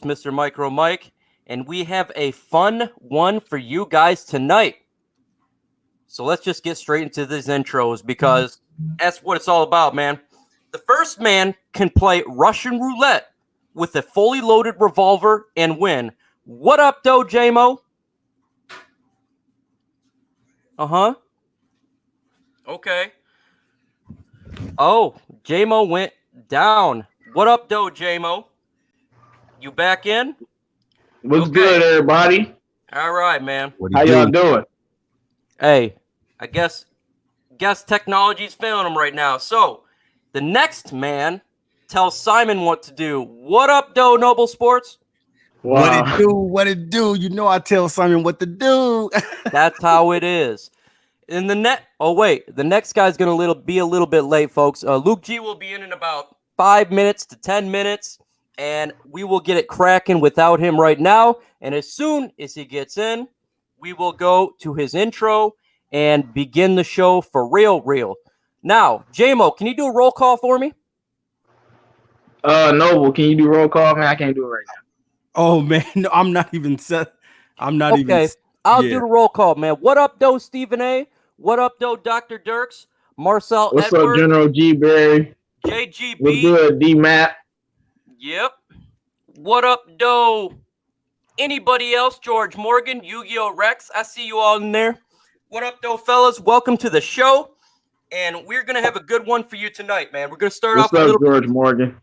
Mr. Micro Mike, and we have a fun one for you guys tonight. So let's just get straight into these intros because that's what it's all about, man. The first man can play Russian roulette with a fully loaded revolver and win. What up, though, J-Mo? Uh-huh. Okay. Oh, J-Mo went down. What up, though, J-Mo? You back in? What's good, everybody? All right, man. How y'all doing? Hey, I guess technology's failing him right now. So, the next man tells Simon what to do. What up, though, Noble Sports? Wow. What it do? What it do? You know I tell Simon what to do. That's how it is. In the the next guy's gonna be a little bit late, folks. Luke G will be in about 5 minutes to 10 minutes, and we will get it cracking without him right now. And as soon as he gets in, we will go to his intro and begin the show for real. Now, J-Mo, can you do a roll call for me? Noble, can you do roll call, man? I can't do it right now. Oh man, no, I'm not even set. I'm not even. Okay, I'll do the roll call, man. What up, though, Stephen A? What up, though, Dr. Dirks? Marcel What's Edwards? up, General G. Berry? JGB. What's good, D-Map? Yep. What up, though? Anybody else? George Morgan, Yu-Gi-Oh! Rex. I see you all in there. What up, though, fellas? Welcome to the show. And we're going to have a good one for you tonight, man. We're going to start off a little George Morgan.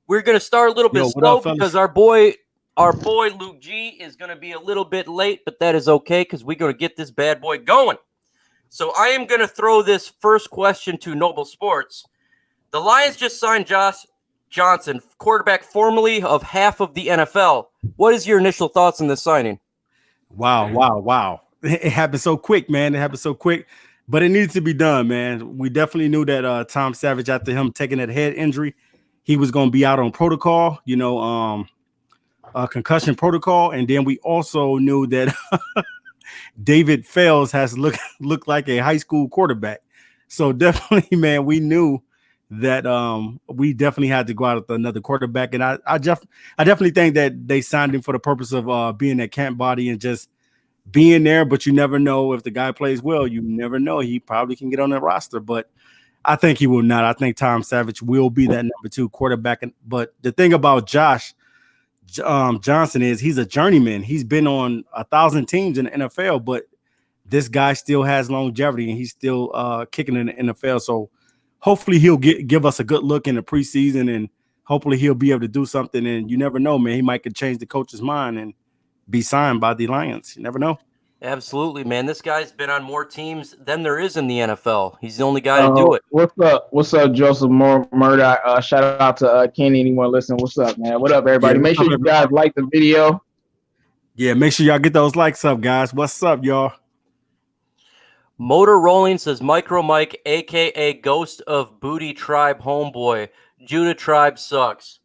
We're going to start a little bit slow because our boy Luke G is going to be a little bit late, but that is okay because we're going to get this bad boy going. So I am going to throw this first question to Noble Sports. The Lions just signed Josh Johnson, quarterback formerly of half of the NFL. What is your initial thoughts on this signing? Wow. It happened so quick, man. It happened so quick, but it needed to be done, man. We definitely knew that Tom Savage, after him taking that head injury, he was going to be out on protocol, concussion protocol. And then we also knew that David Fales has looked like a high school quarterback. So definitely, man, we knew that we definitely had to go out with another quarterback. And I definitely think that they signed him for the purpose of being that camp body and just being there. But you never know if the guy plays well. You never know. He probably can get on the roster, but I think he will not. I think Tom Savage will be that number 2 quarterback. But the thing about Josh Johnson is he's a journeyman. He's been on 1,000 teams in the NFL, but this guy still has longevity and he's still kicking in the NFL. So hopefully he'll give us a good look in the preseason, and hopefully he'll be able to do something. And you never know, man. He might could change the coach's mind and be signed by the Lions. You never know. Absolutely, man. This guy's been on more teams than there is in the NFL. He's the only guy to do it. What's up, Joseph Murdoch? Shout out to Kenny. Anyone listening? What's up, man? What up, everybody? Make sure you guys like the video. Yeah, make sure y'all get those likes up, guys. What's up, y'all? Motor Rolling says Micro Mike, a.k.a. Ghost of Booty Tribe Homeboy. Judah Tribe sucks.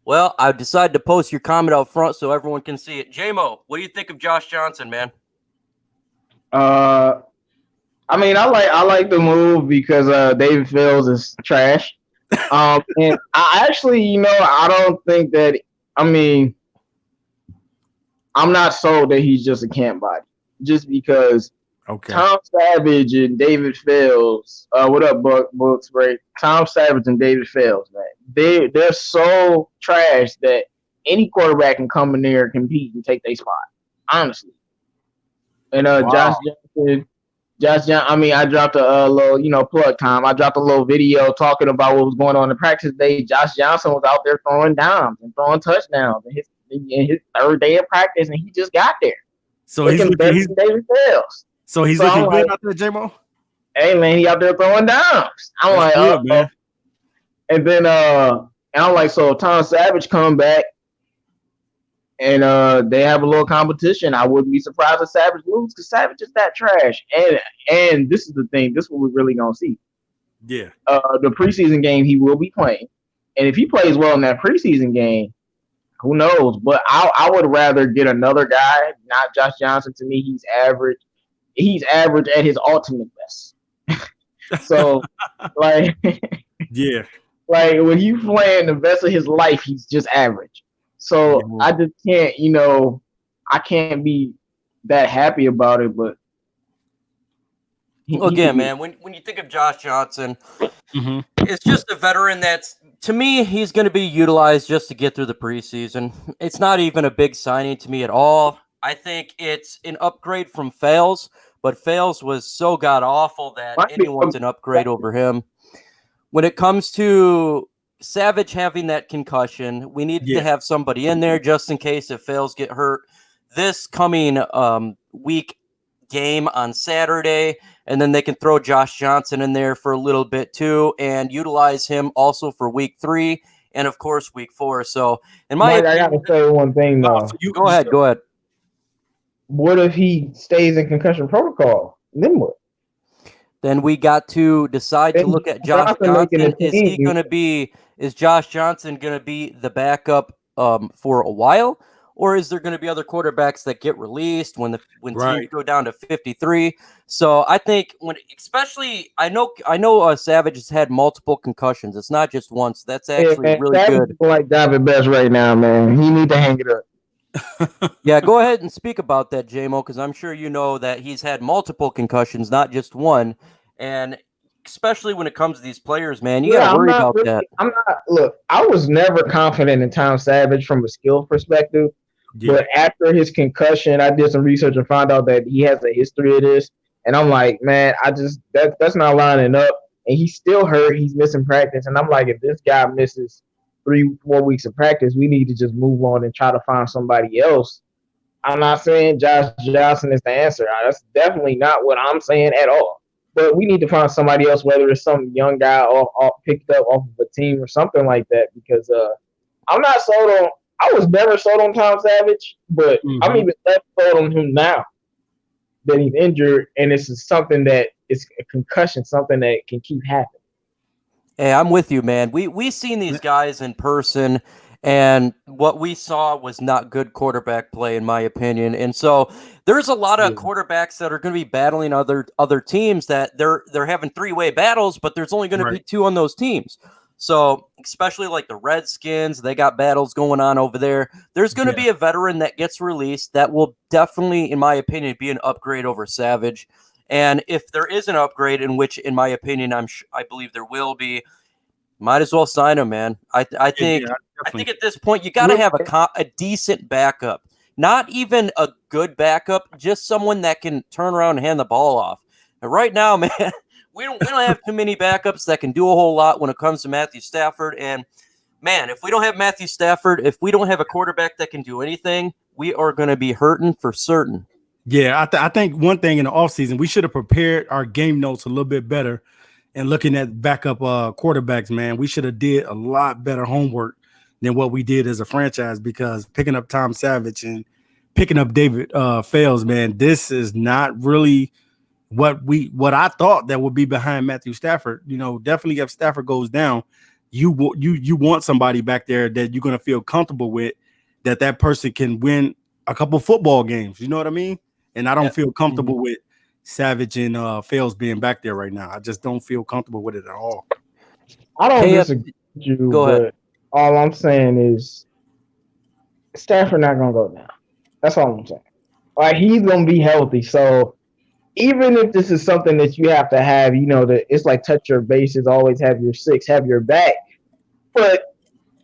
Well, I decided to post your comment out front so everyone can see it. J-Mo, what do you think of Josh Johnson, man? I mean, I like the move because David Fields is trash. And I actually, I don't think that. I mean, I'm not sold that he's just a camp body, just because. Okay. Tom Savage and David Fields. What up, Books? Right? Tom Savage and David Fields, man. They're so trash that any quarterback can come in there, compete, and take their spot. Honestly. And wow. Josh Johnson. I mean, I dropped a little, plug time. I dropped a little video talking about what was going on in practice day. Josh Johnson was out there throwing dimes and throwing touchdowns in his third day of practice, and he just got there. So he's better than David Fields. So he's looking good out there, J-Mo? Hey, man, he out there throwing dimes. I'm like, good, man. And then I'm like, so Tom Savage come back, and they have a little competition. I wouldn't be surprised if Savage loses because Savage is that trash. And this is the thing. This is what we're really going to see. Yeah. The preseason game he will be playing. And if he plays well in that preseason game, who knows? But I would rather get another guy, not Josh Johnson. To me, he's average. He's average at his ultimate best. So, like, yeah. Like, when he's playing the best of his life, he's just average. So I just can't, I can't be that happy about it. But again, man, when you think of Josh Johnson, it's just a veteran that's, to me, he's going to be utilized just to get through the preseason. It's not even a big signing to me at all. I think it's an upgrade from Fales, but Fales was so god awful that anyone's an upgrade over him. When it comes to Savage having that concussion, we need to have somebody in there just in case if Fales get hurt. This coming week game on Saturday, and then they can throw Josh Johnson in there for a little bit too and utilize him also for week 3 and of course week 4. So in my Mike, I gotta say one thing though. Go ahead. What if he stays in concussion protocol? Then what? Then we got to decide to look at Josh Johnson. Is Josh Johnson gonna be the backup for a while? Or is there going to be other quarterbacks that get released when teams go down to 53? So I think I know Savage has had multiple concussions. It's not just once. That's actually really Savage good. Like David Best right now, man. He need to hang it up. Yeah, go ahead and speak about that, JMO, because I'm sure you know that he's had multiple concussions, not just one. And especially when it comes to these players, man, you got to worry about that. Look, I was never confident in Tom Savage from a skill perspective. Yeah. But after his concussion, I did some research and found out that he has a history of this. And I'm like, man, that's not lining up. And he's still hurt. He's missing practice. And I'm like, if this guy misses 3-4 weeks of practice, we need to just move on and try to find somebody else. I'm not saying Josh Johnson is the answer. That's definitely not what I'm saying at all. But we need to find somebody else, whether it's some young guy picked up off of a team or something like that, because I'm not sold on. I was never sold on Tom Savage, but I'm even less sold on him now that he's injured, and this is something that is a concussion, something that can keep happening. Hey, I'm with you, man. We seen these guys in person, and what we saw was not good quarterback play, in my opinion. And so there's a lot of quarterbacks that are going to be battling other teams that they're having 3-way battles, but there's only going to be 2 on those teams. So, especially like the Redskins, they got battles going on over there. There's going to be a veteran that gets released that will definitely, in my opinion, be an upgrade over Savage. And if there is an upgrade, in which, in my opinion, I believe there will be, might as well sign him, man. I think at this point you got to have a decent backup, not even a good backup, just someone that can turn around and hand the ball off. And right now, man. We don't have too many backups that can do a whole lot when it comes to Matthew Stafford. And, man, if we don't have Matthew Stafford, if we don't have a quarterback that can do anything, we are going to be hurting for certain. Yeah, I think one thing in the offseason, we should have prepared our game notes a little bit better and looking at backup quarterbacks, man. We should have did a lot better homework than what we did as a franchise, because picking up Tom Savage and picking up David Fales, man, this is not really – what I thought that would be behind Matthew Stafford. Definitely if Stafford goes down, you want somebody back there that you're going to feel comfortable with, that person can win a couple football games. You know what I mean? And I don't feel comfortable with Savage and Fales being back there right now. I just don't feel comfortable with it at all. I don't disagree with you. Go ahead. All I'm saying is Stafford not going to go down. That's all I'm saying. Like, he's going to be healthy. So, even if this is something that you have to have, it's like touch your bases, always have your 6, have your back. But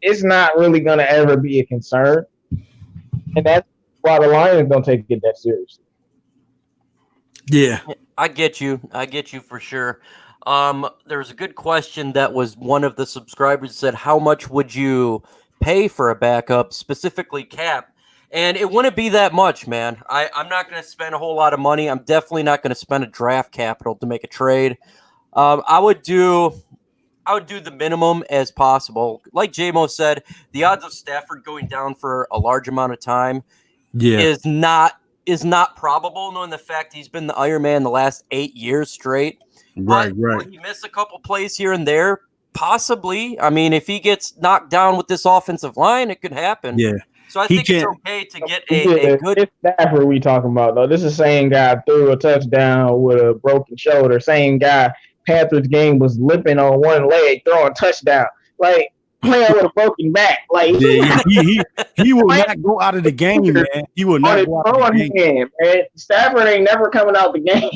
it's not really going to ever be a concern. And that's why the Lions don't take it that seriously. Yeah. I get you for sure. There was a good question that was one of the subscribers said, how much would you pay for a backup, specifically cap? And it wouldn't be that much, man. I'm not going to spend a whole lot of money. I'm definitely not going to spend a draft capital to make a trade. I would do the minimum as possible. Like JMO said, the odds of Stafford going down for a large amount of time is not probable, knowing the fact he's been the Iron Man the last 8 years straight. Right. Will he miss a couple plays here and there? Possibly. I mean, if he gets knocked down with this offensive line, it could happen. Yeah. So I think it's okay to get a good. It's Stafford we talking about, though. This is the same guy threw a touchdown with a broken shoulder. Same guy, Patrick's game was limping on one leg, throwing touchdown. Like, playing with a broken back. Like Yeah, he will not go out of the game, man. He will not go out of the game. Man. Stafford ain't never coming out the game.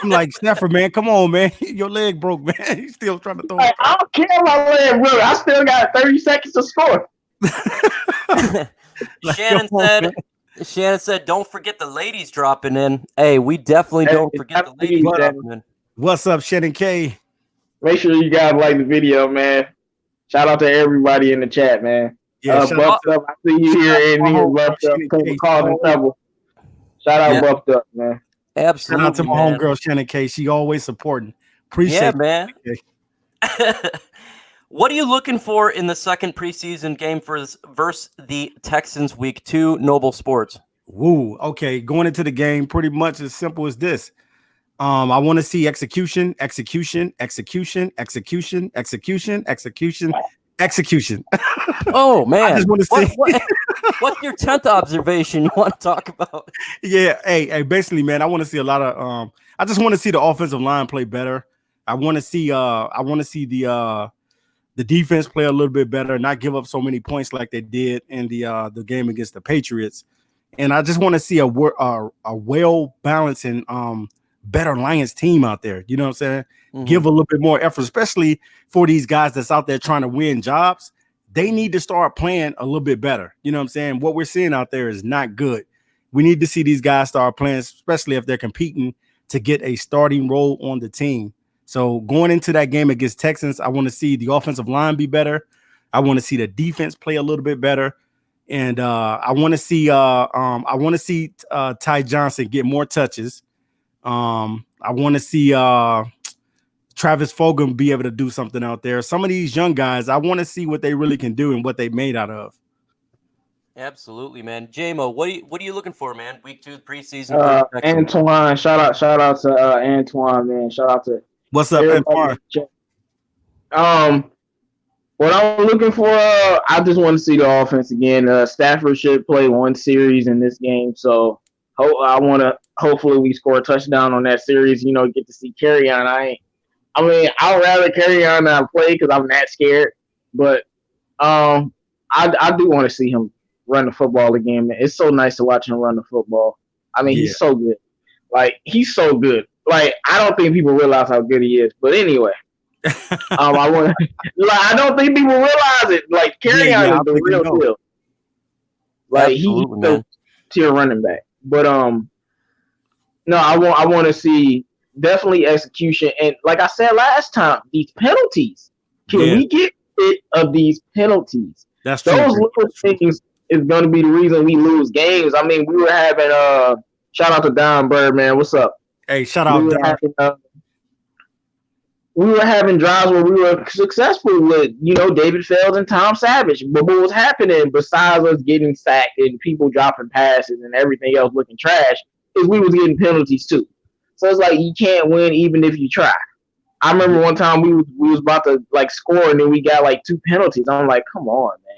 I'm like, Stafford, man, come on, man. Your leg broke, man. He's still trying to throw. Like, I don't care my leg broke. I still got 30 seconds to score. Shannon said, don't forget the ladies dropping in. Hey, we definitely don't forget the ladies dropping in. What's up, Shannon K? Make sure you guys like the video, man. Shout out to everybody in the chat, man. Yeah, Buffed Up. I see you here in here, Buffed Up. Shout out Buffed Up, man. Absolutely. Shout out to my homegirl, Shannon K. She always supporting. Appreciate it, man. What are you looking for in the second preseason game versus the Texans week 2, Noble Sports? Woo. Okay, going into the game, pretty much as simple as this. I want to see execution. Oh man, I just want to see. What's your 10th observation you want to talk about? Yeah, hey, basically, man, I want to see a lot of. I just want to see the offensive line play better. I want to see the defense play a little bit better, not give up so many points like they did in the game against the Patriots. And I just want to see a well balanced and better Lions team out there. You know what I'm saying? Mm-hmm. Give a little bit more effort, especially for these guys that's out there trying to win jobs. They need to start playing a little bit better. You know what I'm saying? What we're seeing out there is not good. We need to see these guys start playing, especially if they're competing to get a starting role on the team. So going into that game against Texans, I want to see the offensive line be better. I want to see the defense play a little bit better. And I want to see Ty Johnson get more touches. I want to see Travis Fulgham be able to do something out there. Some of these young guys, I want to see what they really can do and what they made out of. Absolutely, man. J-Mo, what are you looking for, man? Week 2 preseason. Antoine, shout out to Antoine, man. Shout out to what's up, Antoine? What I'm looking for, I just want to see the offense again. Stafford should play one series in this game, so hopefully we score a touchdown on that series. You know, get to see Kerryon. I'd rather Kerryon not play because I'm that scared, but I do want to see him run the football again, man. It's so nice to watch him run the football. I mean, he's so good. Like, he's so good. Like, I don't think people realize how good he is. But anyway, I don't think people realize it. Like, Kerryon is the real deal. Like, he's a tier running back. But no, I want to see definitely execution. And like I said last time, these penalties. Can we get rid of these penalties? That's those little things is going to be the reason we lose games. I mean, we were having shout out to Don Bird, man. What's up? Hey, shout out Don. We were having drives where we were successful with, David Fells and Tom Savage. But what was happening besides us getting sacked and people dropping passes and everything else looking trash is we was getting penalties too. So it's like you can't win even if you try. I remember one time we was about to score and then we got 2 penalties. I'm like, come on, man.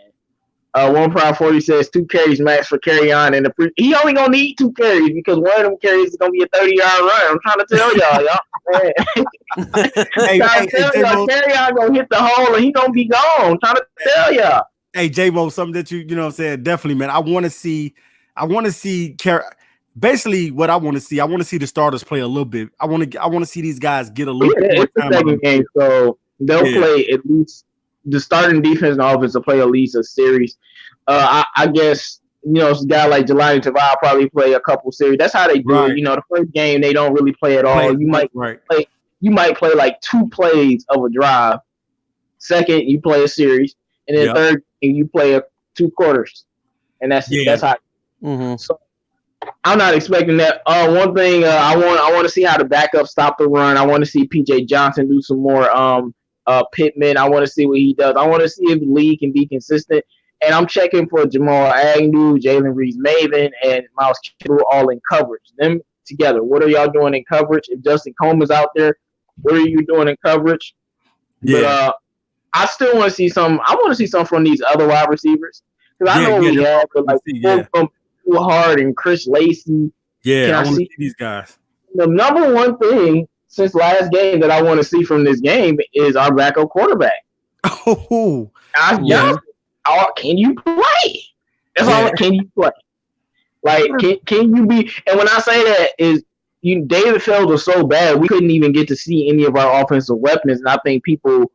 One Proud 40 says 2 carries max for Kerryon, and he only gonna need 2 carries because one of them carries is gonna be a 30-yard run. I'm trying to tell y'all. Kerryon gonna hit the hole and he gonna be gone. I'm trying to tell y'all. Hey, J-Mo, something that you know what I'm saying, definitely, man. I want to see basically what I want to see. I want to see the starters play a little bit. I want to see these guys get a little bit more time. It's the second game, so they'll play at least the starting defense and offense will play at least a series. I guess a guy like Jelani Tavai probably play a couple series. That's how they do it. The first game they don't really play at all. You might play 2 plays of a drive. Second, you play a series, and then third, you play 2 quarters, and that's it. That's how. Mm-hmm. So I'm not expecting that. One thing I want to see how the backup stop the run. I want to see PJ Johnson do some more Pittman. I want to see what he does. I want to see if the league can be consistent. And I'm checking for Jamal Agnew, Jalen Reeves-Maven, and Miles Kittle all in coverage. Them together. What are y'all doing in coverage? If Justin Coleman's out there, what are you doing in coverage? Yeah. But I still want to see some. I want to see some from these other wide receivers because I know we have, but from Too Hard and Chris Lacey. Yeah, I want to see these guys. The number one thing since last game that I want to see from this game is our backup quarterback. Oh, Yeah. Can you play? That's all. Can you play? Like, can you be? And when I say that is, David Fells was so bad we couldn't even get to see any of our offensive weapons, and I think people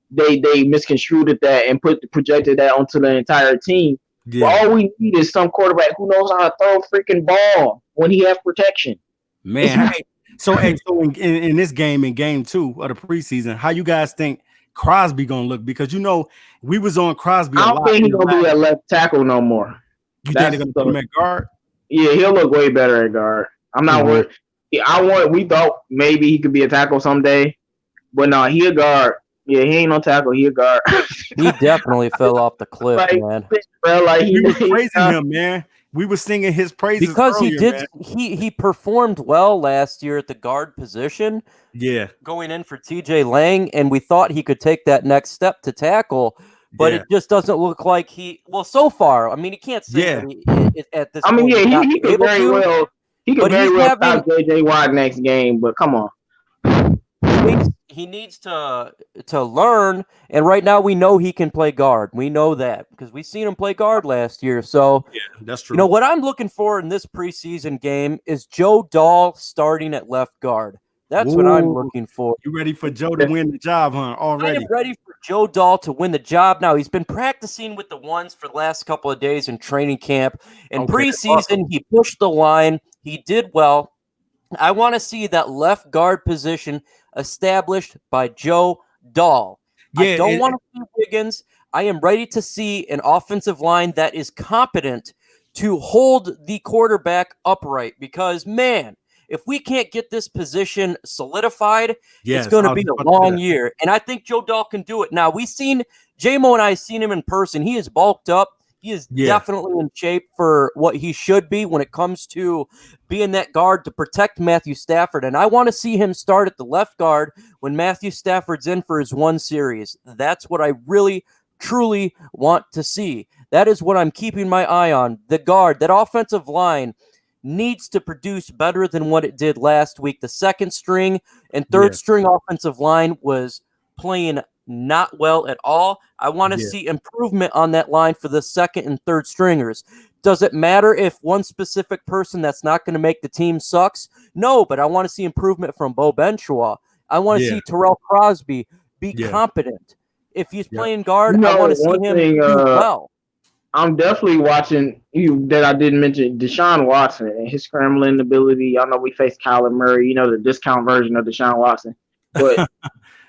they misconstrued that and projected that onto the entire team. Yeah. But all we need is some quarterback who knows how to throw a freaking ball when he has protection. Man, so in this game, in game 2 of the preseason, how you guys think Crosby gonna look? Because we was on Crosby. I don't think he's gonna be at left tackle no more. You think they're gonna put him at guard? Yeah, he'll look way better at guard. I'm not worried. We thought maybe he could be a tackle someday, but no, he a guard. Yeah, he ain't no tackle. He a guard. He definitely fell off the cliff, man. Bro, we were praising him, man. We were singing his praises because earlier, he did. Man. He performed well last year at the guard position. Yeah, going in for TJ Lang, and we thought he could take that next step to tackle, but it just doesn't look like he. Well, so far, I mean, he can't say that he at this. I mean, point, he could very well. He could very well stop JJ Watt next game, but come on. He needs to learn, and right now we know he can play guard. We know that because we seen him play guard last year. So yeah, that's true. What I'm looking for in this preseason game is Joe Dahl starting at left guard. That's what I'm looking for. You ready for Joe to win the job, huh? Already? I am ready for Joe Dahl to win the job now. He's been practicing with the ones for the last couple of days in training camp. In preseason, he pushed the line. He did well. I want to see that left guard position established by Joe Dahl. I don't want to see Wiggins. I am ready to see an offensive line that is competent to hold the quarterback upright because, man, if we can't get this position solidified, it's going to be a long year. And I think Joe Dahl can do it. Now, we've seen J-Mo and I seen him in person. He is bulked up. He is definitely in shape for what he should be when it comes to being that guard to protect Matthew Stafford. And I want to see him start at the left guard when Matthew Stafford's in for his one series. That's what I really, truly want to see. That is what I'm keeping my eye on. The guard, that offensive line, needs to produce better than what it did last week. The second string and third string offensive line was playing not well at all. I want to see improvement on that line for the second and third stringers. Does it matter if one specific person that's not going to make the team sucks? No, but I want to see improvement from Bo Benshaw. I want to see Terrell Crosby be competent. If he's playing guard, I want to see him do well. I'm definitely watching that I didn't mention Deshaun Watson and his scrambling ability. I know we faced Kyler Murray, the discount version of Deshaun Watson. But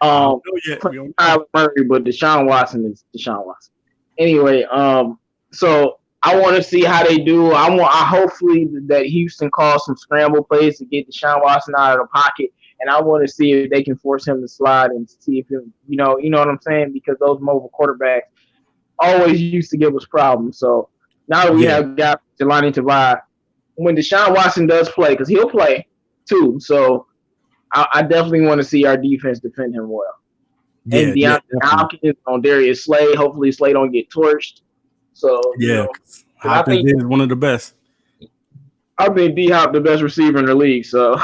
Kyler Murray, but Deshaun Watson is Deshaun Watson. Anyway, so I want to see how they do. I hopefully that Houston calls some scramble plays to get Deshaun Watson out of the pocket, and I want to see if they can force him to slide and see if you know what I'm saying, because those mobile quarterbacks always used to give us problems. So now that we have got Jelani Tavai, when Deshaun Watson does play, because he'll play too, so I definitely want to see our defense defend him well. And DeAndre Hopkins on Darius Slay. Hopefully Slay don't get torched. So Hopkins is one of the best. I think D-Hop the best receiver in the league. So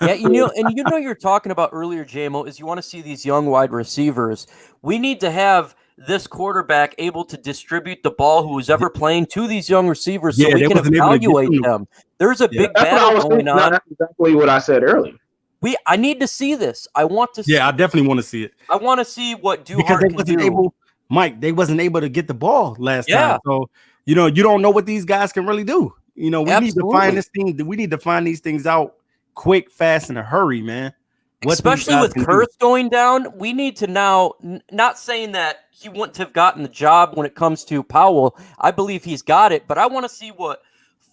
you're talking about earlier, J-Mo, is you want to see these young wide receivers. We need to have this quarterback able to distribute the ball who is ever playing to these young receivers so we can evaluate them. There's a big battle going on. That's exactly what I said earlier. I need to see this. I want to see I definitely want to see it. I want to see what Duhart can do. Mike, they wasn't able to get the ball last time. So, you don't know what these guys can really do. We need to find this thing. We need to find these things out quick, fast, in a hurry, man. Especially with Kurtz going down, we need to now, not saying that he wouldn't have gotten the job when it comes to Powell. I believe he's got it, but I want to see what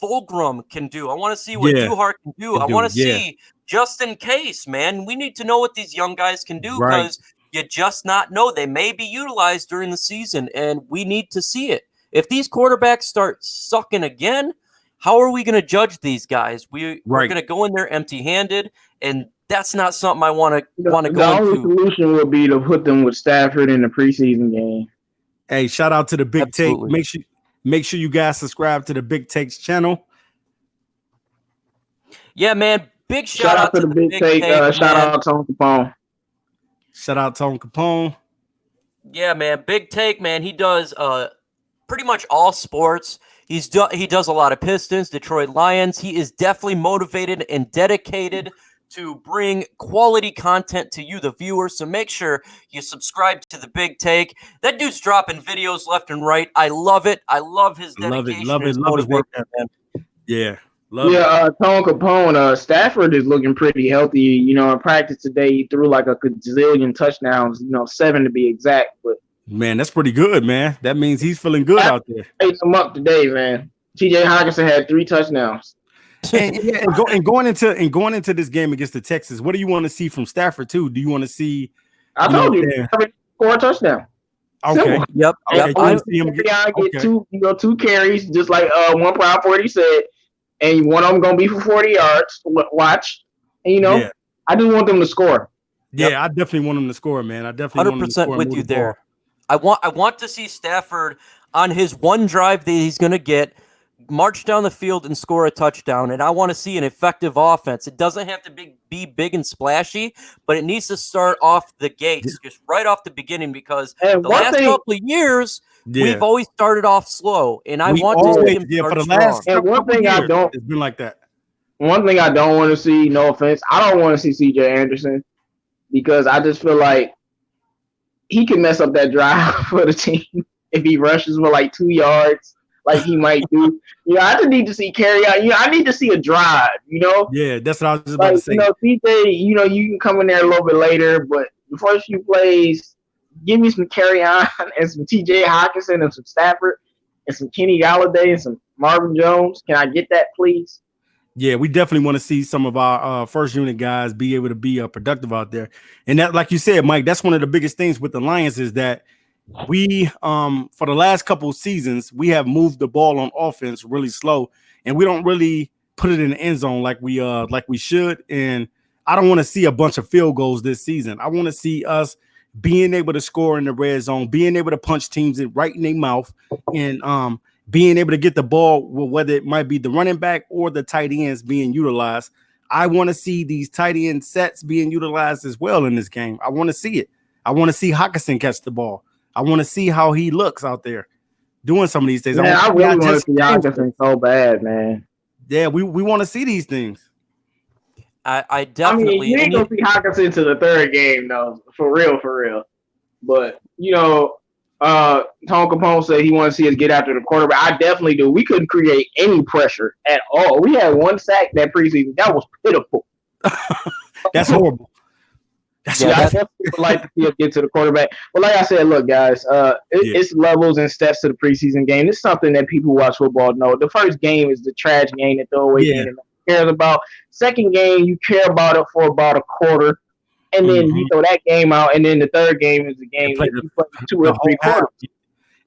Fulgram can do. I want to see what Duhart can do. I want to see, just in case, man. We need to know what these young guys can do because you just not know. They may be utilized during the season, and we need to see it. If these quarterbacks start sucking again, how are we going to judge these guys? We're going to go in there empty-handed, and that's not something I want to go into. The only solution would be to put them with Stafford in the preseason game. Hey, shout out to the Big Take. Make sure you guys subscribe to the Big Takes channel. Yeah, man. Big shout out to the Big Take. Shout out Tone Capone. Shout out Tone Capone. Yeah, man. Big Take, man. He does pretty much all sports. He does a lot of Pistons, Detroit Lions. He is definitely motivated and dedicated to bring quality content to you, the viewers. So make sure you subscribe to the Big Take. That dude's dropping videos left and right. I love it. I love his dedication, love it, his love his work. motivation, man. Yeah, love it. Tone Capone, Stafford is looking pretty healthy. You know, in practice today, he threw like a gazillion touchdowns, 7 to be exact. But man, that's pretty good, man. That means he's feeling good out there. Ate him up today, man. TJ Hawkinson had 3 touchdowns. and going into this game against the Texans, what do you want to see from Stafford too? Do you want to see? I told you, score a touchdown. Okay. Simple. Yep. Okay. I see him get 2 carries, just like one prime 40 said, and one of them gonna be for 40 yards. Watch, and I do want them to score. Yeah, yep. I definitely want them to score, man. I definitely 100% with you there. I want to see Stafford on his one drive that he's gonna get. March down the field and score a touchdown, and I want to see an effective offense. It doesn't have to be big and splashy, but it needs to start off the gates, just right off the beginning, because the last couple of years, we've always started off slow, and I want to see him start strong. And one thing I don't, it's been like that. One thing I don't want to see, no offense, I don't want to see CJ Anderson, because I just feel like he can mess up that drive for the team if he rushes for like 2 yards. Like he might do. I just need to see carry out. I need to see a drive, Yeah, that's what I was just about to say. CJ, you can come in there a little bit later, but the first few plays, give me some carry on and some TJ Hawkinson and some Stafford and some Kenny Galladay and some Marvin Jones. Can I get that, please? Yeah, we definitely want to see some of our first unit guys be able to be productive out there. And that, like you said, Mike, that's one of the biggest things with the Lions is that we for the last couple of seasons we have moved the ball on offense really slow, and we don't really put it in the end zone like we should. And I don't want to see a bunch of field goals this season. I want to see us being able to score in the red zone, being able to punch teams right in their mouth, and being able to get the ball, whether it might be the running back or the tight ends being utilized. I want to see these tight end sets being utilized as well in this game. I want to see it. I want to see Hawkinson catch the ball. I want to see how he looks out there doing some of these things. Man, I really want to see Hawkinson so bad, man. Yeah, we want to see these things. I definitely. I mean, you ain't gonna see Hawkinson to the third game though, for real. But Tone Capone said he wants to see us get after the quarterback. I definitely do. We couldn't create any pressure at all. We had 1 sack that preseason. That was pitiful. That's horrible. I definitely would like to see us get to the quarterback. But like I said, look, guys, it's levels and steps to the preseason game. It's something that people who watch football know. The first game is the trash game, the throwaway game that no one cares about. Second game, you care about it for about a quarter, and then you throw that game out. And then the third game is the game that you play 2 or 3 quarters.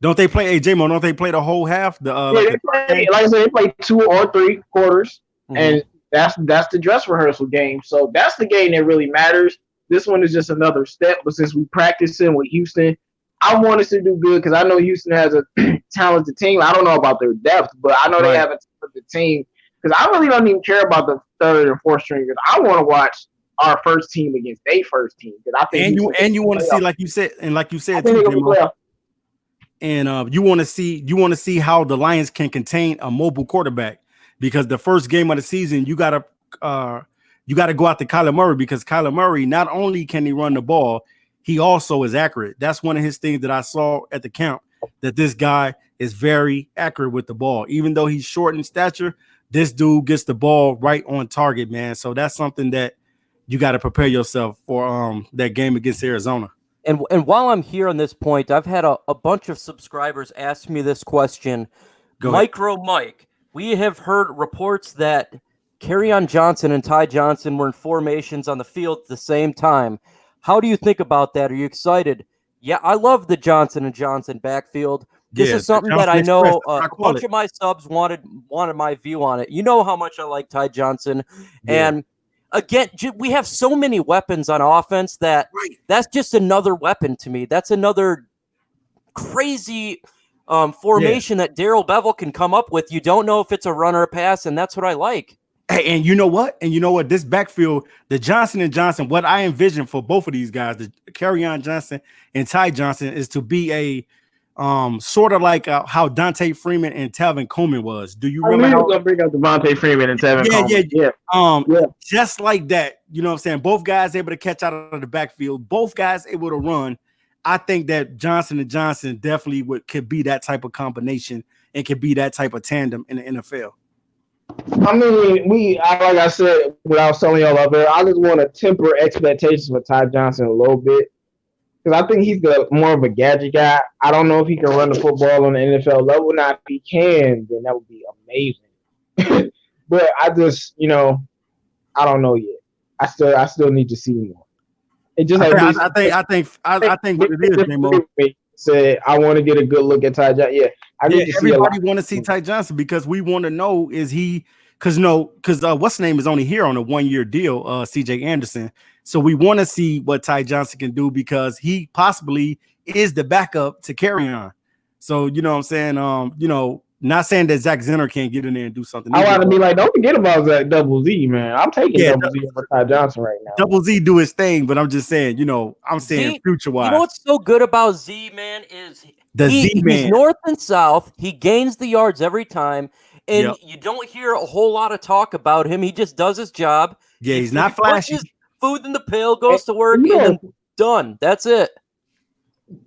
Don't they play J-Mo? Don't they play the whole half? Like I said, they play 2 or 3 quarters, and that's the dress rehearsal game. So that's the game that really matters. This one is just another step, but since we practicing with Houston, I want us to do good because I know Houston has a talented team. I don't know about their depth, but I know they have a talented team because I really don't even care about the third and fourth stringers. I want to watch our first team against their first team because I think you want to see like you said too, and you want to see how the Lions can contain a mobile quarterback because the first game of the season you got to go out to Kyler Murray because Kyler Murray, not only can he run the ball, he also is accurate. That's one of his things that I saw at the camp, that this guy is very accurate with the ball. Even though he's short in stature, this dude gets the ball right on target, man. So that's something that you got to prepare yourself for that game against Arizona. And while I'm here on this point, I've had a bunch of subscribers ask me this question. Micro Mike, we have heard reports that Kerryon Johnson and Ty Johnson were in formations on the field at the same time. How do you think about that? Are you excited? Yeah, I love the Johnson & Johnson backfield. This is something that I know a bunch of my subs wanted my view on it. You know how much I like Ty Johnson. Yeah. And again, we have so many weapons on offense that's just another weapon to me. That's another crazy formation that Darrell Bevell can come up with. You don't know if it's a run or a pass, and that's what I like. And you know what? This backfield, the Johnson and Johnson, what I envision for both of these guys, the Kerryon Johnson and Ty Johnson, is to be a sort of like how Dante Freeman and Tevin Coleman was. Do you remember how? Gonna bring up Devontae Freeman and Tevin Coleman? Yeah. Just like that. You know what I'm saying? Both guys able to catch out of the backfield. Both guys able to run. I think that Johnson and Johnson definitely could be that type of combination and could be that type of tandem in the NFL. I mean, like I said, when I was telling y'all up there, I just want to temper expectations for Ty Johnson a little bit. Because I think he's more of a gadget guy. I don't know if he can run the football on the NFL level. Now, if he can, then that would be amazing. But I just, I don't know yet. I still need to see more. It just I think what it is, J-Mo. Said I want to get a good look at Ty Johnson. Yeah, everybody want to see Ty Johnson because we want to know because what's his name is only here on a 1-year deal, CJ Anderson. So we want to see what Ty Johnson can do because he possibly is the backup to Kerryon. So you know what I'm saying? Not saying that Zach Zenner can't get in there and do something. I want to be like, don't forget about that Double Z, man. I'm taking Double Z over Ty Johnson right now. Double Z do his thing, but I'm just saying, I'm saying future wise. You know what's so good about Z, man, is he's north and south. He gains the yards every time, and you don't hear a whole lot of talk about him. He just does his job. Yeah, he's not flashy. Food in the pail, goes to work, and then done. That's it.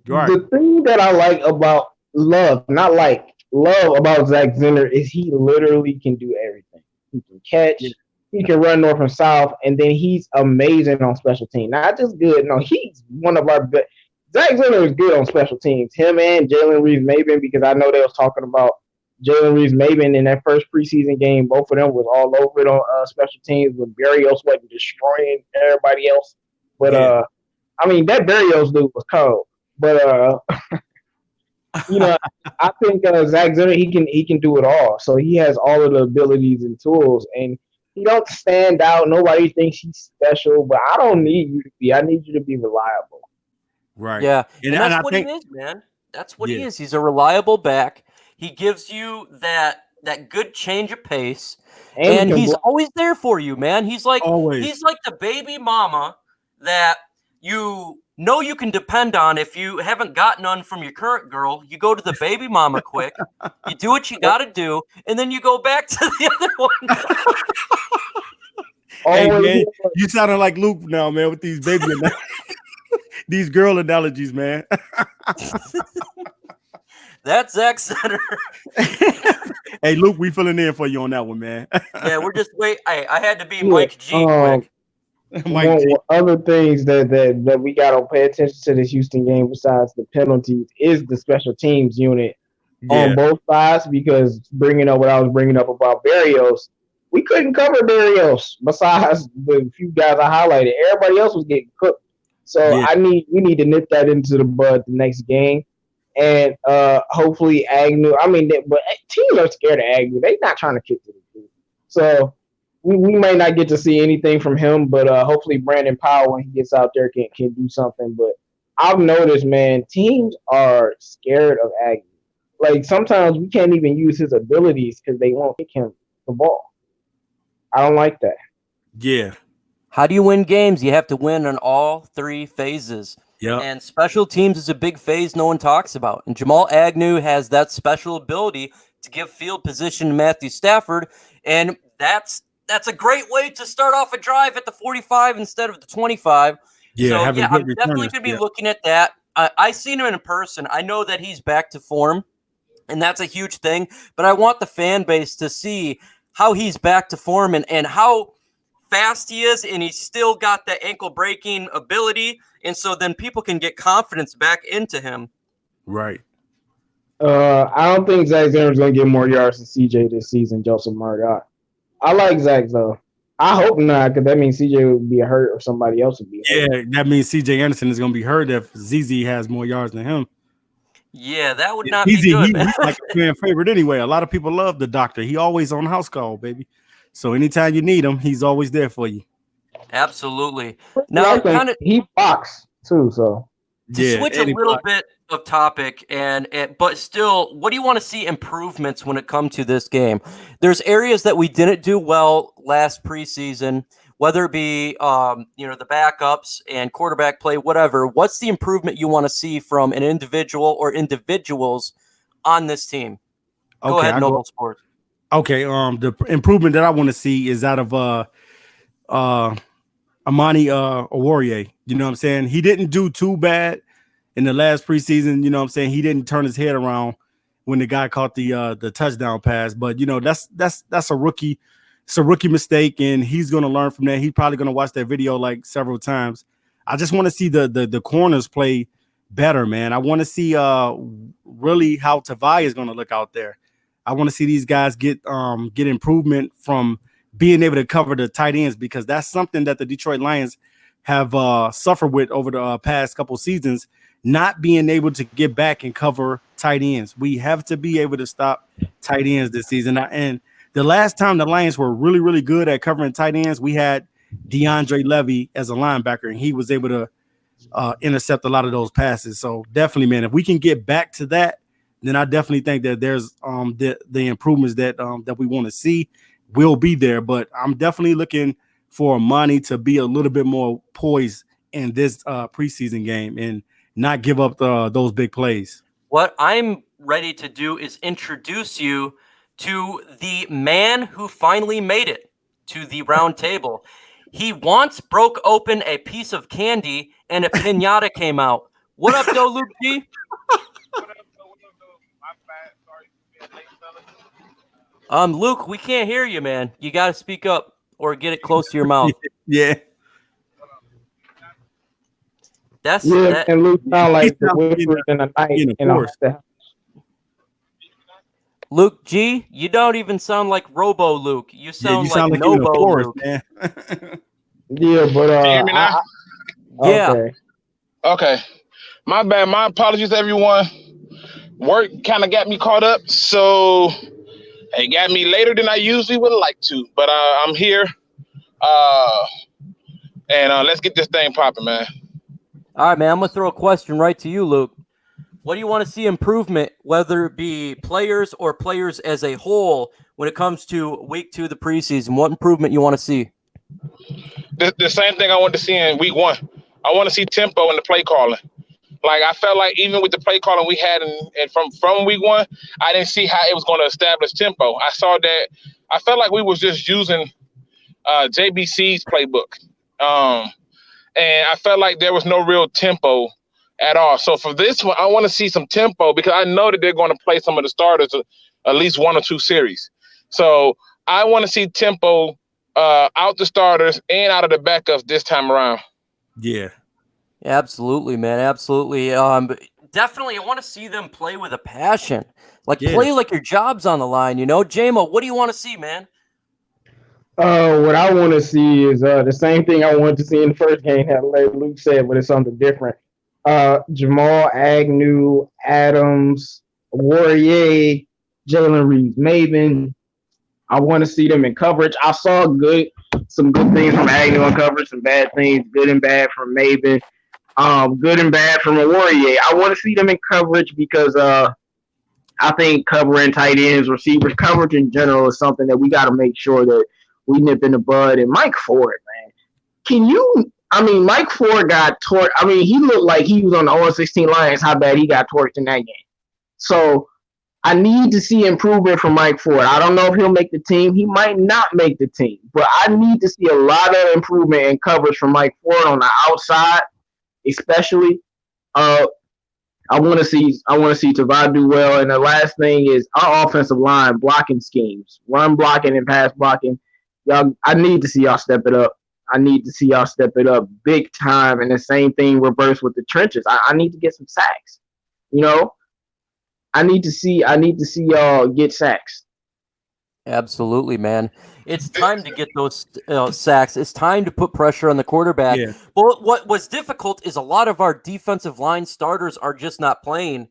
Right. The thing that I like about love about Zach Zenner is he literally can do everything. He can catch, he can run north and south, and then he's amazing on special teams. Not just good, no, he's one of our best. Zach Zenner is good on special teams. Him and Jalen Reeves-Maybin, because I know they was talking about Jalen Reeves-Maybin in that first preseason game. Both of them was all over it on special teams when Berrios wasn't destroying everybody else. But I mean, that Berrios dude was cold. But I think Zach Zenner, he can do it all. So he has all of the abilities and tools, and he don't stand out. Nobody thinks he's special, but I don't need you to be. I need you to be reliable. Right. Yeah, and that's what he is, man. That's what he is. He's a reliable back. He gives you that good change of pace, and he's always there for you, man. He's like the baby mama that you know you can depend on. If you haven't got none from your current girl, you go to the baby mama quick. You do what you got to do, and then you go back to the other one. Hey, man, you sounding like Luke now, man, with these baby these girl analogies, man. That's Zach Zenner. Hey, Luke, we filling in for you on that one, man. Yeah, we're just wait. I had to be Mike G quick. Other things that we got to pay attention to this Houston game besides the penalties is the special teams unit on both sides, because bringing up what I was bringing up about Berrios, we couldn't cover Berrios besides the few guys I highlighted. Everybody else was getting cooked. So we need to nip that into the bud the next game. And hopefully Agnew. I mean, but teams are scared of Agnew. They're not trying to kick to the field. So we may not get to see anything from him, but hopefully Brandon Powell, when he gets out there, can do something. But I've noticed, man, teams are scared of Agnew. Like, sometimes we can't even use his abilities because they won't kick him the ball. I don't like that. Yeah. How do you win games? You have to win on all three phases. Yeah. And special teams is a big phase no one talks about. And Jamal Agnew has that special ability to give field position to Matthew Stafford. And that's a great way to start off a drive at the 45 instead of the 25. Yeah, so, I'm definitely going to be looking at that. I seen him in person. I know that he's back to form, and that's a huge thing. But I want the fan base to see how he's back to form and how fast he is, and he's still got that ankle breaking ability. And so then people can get confidence back into him. Right. I don't think Zach Zenner is going to get more yards than CJ this season, Joseph Margot. I like Zach, though. I hope not, because that means CJ would be hurt or somebody else would be hurt. Yeah, that means CJ Anderson is going to be hurt if ZZ has more yards than him. Yeah, that would not be good, man. He's like a fan favorite anyway. A lot of people love the doctor. He always on house call, baby. So anytime you need him, he's always there for you. Absolutely. Now, he boxed too, so. To switch a little bit of topic, but still, what do you want to see improvements when it comes to this game? There's areas that we didn't do well last preseason, whether it be the backups and quarterback play, whatever. What's the improvement you want to see from an individual or individuals on this team? Go ahead, Noble Sports. Okay, the improvement that I want to see is out of Amani Oruwariye. You know what I'm saying? He didn't do too bad in the last preseason. You know what I'm saying? He didn't turn his head around when the guy caught the touchdown pass. But that's a rookie. It's a rookie mistake, and he's gonna learn from that. He's probably gonna watch that video like several times. I just want to see the corners play better, man. I want to see really how Tavai is gonna look out there. I want to see these guys get improvement from being able to cover the tight ends, because that's something that the Detroit Lions have suffered with over the past couple seasons, not being able to get back and cover tight ends. We have to be able to stop tight ends this season. And the last time the Lions were really, really good at covering tight ends, we had DeAndre Levy as a linebacker, and he was able to intercept a lot of those passes. So definitely, man, if we can get back to that, then I definitely think that there's the improvements that we want to see will be there. But I'm definitely looking for Monty to be a little bit more poised in this preseason game and not give up those big plays. What I'm ready to do is introduce you to the man who finally made it to the round table. He once broke open a piece of candy and a piñata came out. What up, though, Luke G? Luke, we can't hear you, man. You got to speak up or get it close to your mouth. Yeah. And Luke sound like the whispers in the night. Luke G, you don't even sound like Robo Luke. You sound like Nobo Luke. Man. Yeah, but Can you hear me now? Yeah. Okay. My bad. My apologies to everyone. Work kind of got me caught up, so it got me later than I usually would like to. But I'm here, and let's get this thing popping, man. All right, man. I'm gonna throw a question right to you, Luke. What do you want to see improvement, whether it be players or players as a whole, when it comes to week 2 of the preseason? What improvement you want to see? The same thing I want to see in week 1. I want to see tempo in the play calling. Like, I felt like even with the play calling we had and from week 1, I didn't see how it was going to establish tempo. I saw that I felt like we was just using JBC's playbook. And I felt like there was no real tempo at all. So for this one, I want to see some tempo, because I know that they're going to play some of the starters at least 1 or 2 series. So I want to see tempo out the starters and out of the backups this time around. Yeah. Absolutely, man. Absolutely. Definitely, I want to see them play with a passion. Play like your job's on the line, you know? J-Mo, what do you want to see, man? What I want to see is the same thing I wanted to see in the first game, like Luke said, but it's something different. Jamal Agnew, Adams, Warrior, Jalen Reeves-Maybin. I want to see them in coverage. I saw some good things from Agnew in coverage, some bad things, good and bad from Maybin, good and bad from Warrior. I want to see them in coverage because I think covering tight ends, receivers, coverage in general is something that we got to make sure that we nip in the bud. And Mike Ford, man, Mike Ford got torched. He looked like he was on the 0-16 Lions, how bad he got torched in that game. So I need to see improvement from Mike Ford. I don't know if he'll make the team. He might not make the team. But I need to see a lot of improvement in coverage from Mike Ford on the outside, especially. I want to see Tavai do well. And the last thing is our offensive line blocking schemes, run blocking and pass blocking. Y'all, I need to see y'all step it up. I need to see y'all step it up big time. And the same thing reversed with the trenches. I need to get some sacks. You know, I need to see y'all get sacks. Absolutely, man. It's time to get those sacks. It's time to put pressure on the quarterback. Yeah. But what was difficult is a lot of our defensive line starters are just not playing,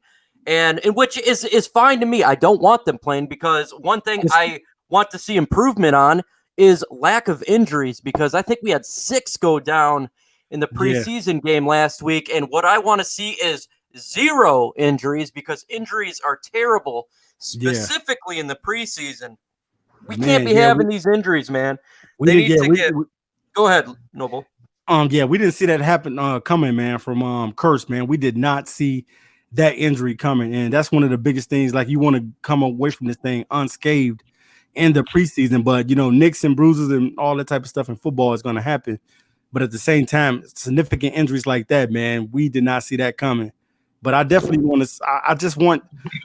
and which is fine to me. I don't want them playing, because one thing I want to see improvement on is lack of injuries, because I think we had 6 go down in the Yeah. preseason game last week. And what I want to see is 0 injuries, because injuries are terrible, specifically in the preseason. We can't be having these injuries, man. They need to get. Go ahead, Noble. Yeah, we didn't see that happen coming, man, from Curse, man. We did not see that injury coming. And that's one of the biggest things. Like, you want to come away from this thing unscathed in the preseason. But, you know, nicks and bruises and all that type of stuff in football is going to happen. But at the same time, significant injuries like that, man, we did not see that coming. But I definitely want to. I just want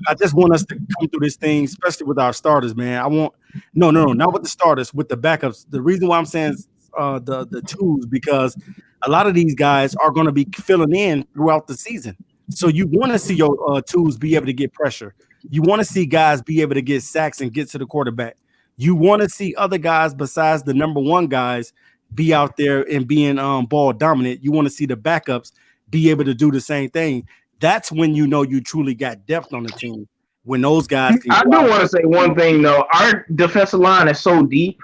us to come through this thing, especially with our starters, man. I want no, not with the starters, with the backups. The reason why I'm saying the twos, because a lot of these guys are going to be filling in throughout the season. So you want to see your twos be able to get pressure. You want to see guys be able to get sacks and get to the quarterback. You want to see other guys besides the number one guys be out there and being ball dominant. You want to see the backups be able to do the same thing. That's when you know you truly got depth on the team. When those guys can I do want to say one thing though. Our defensive line is so deep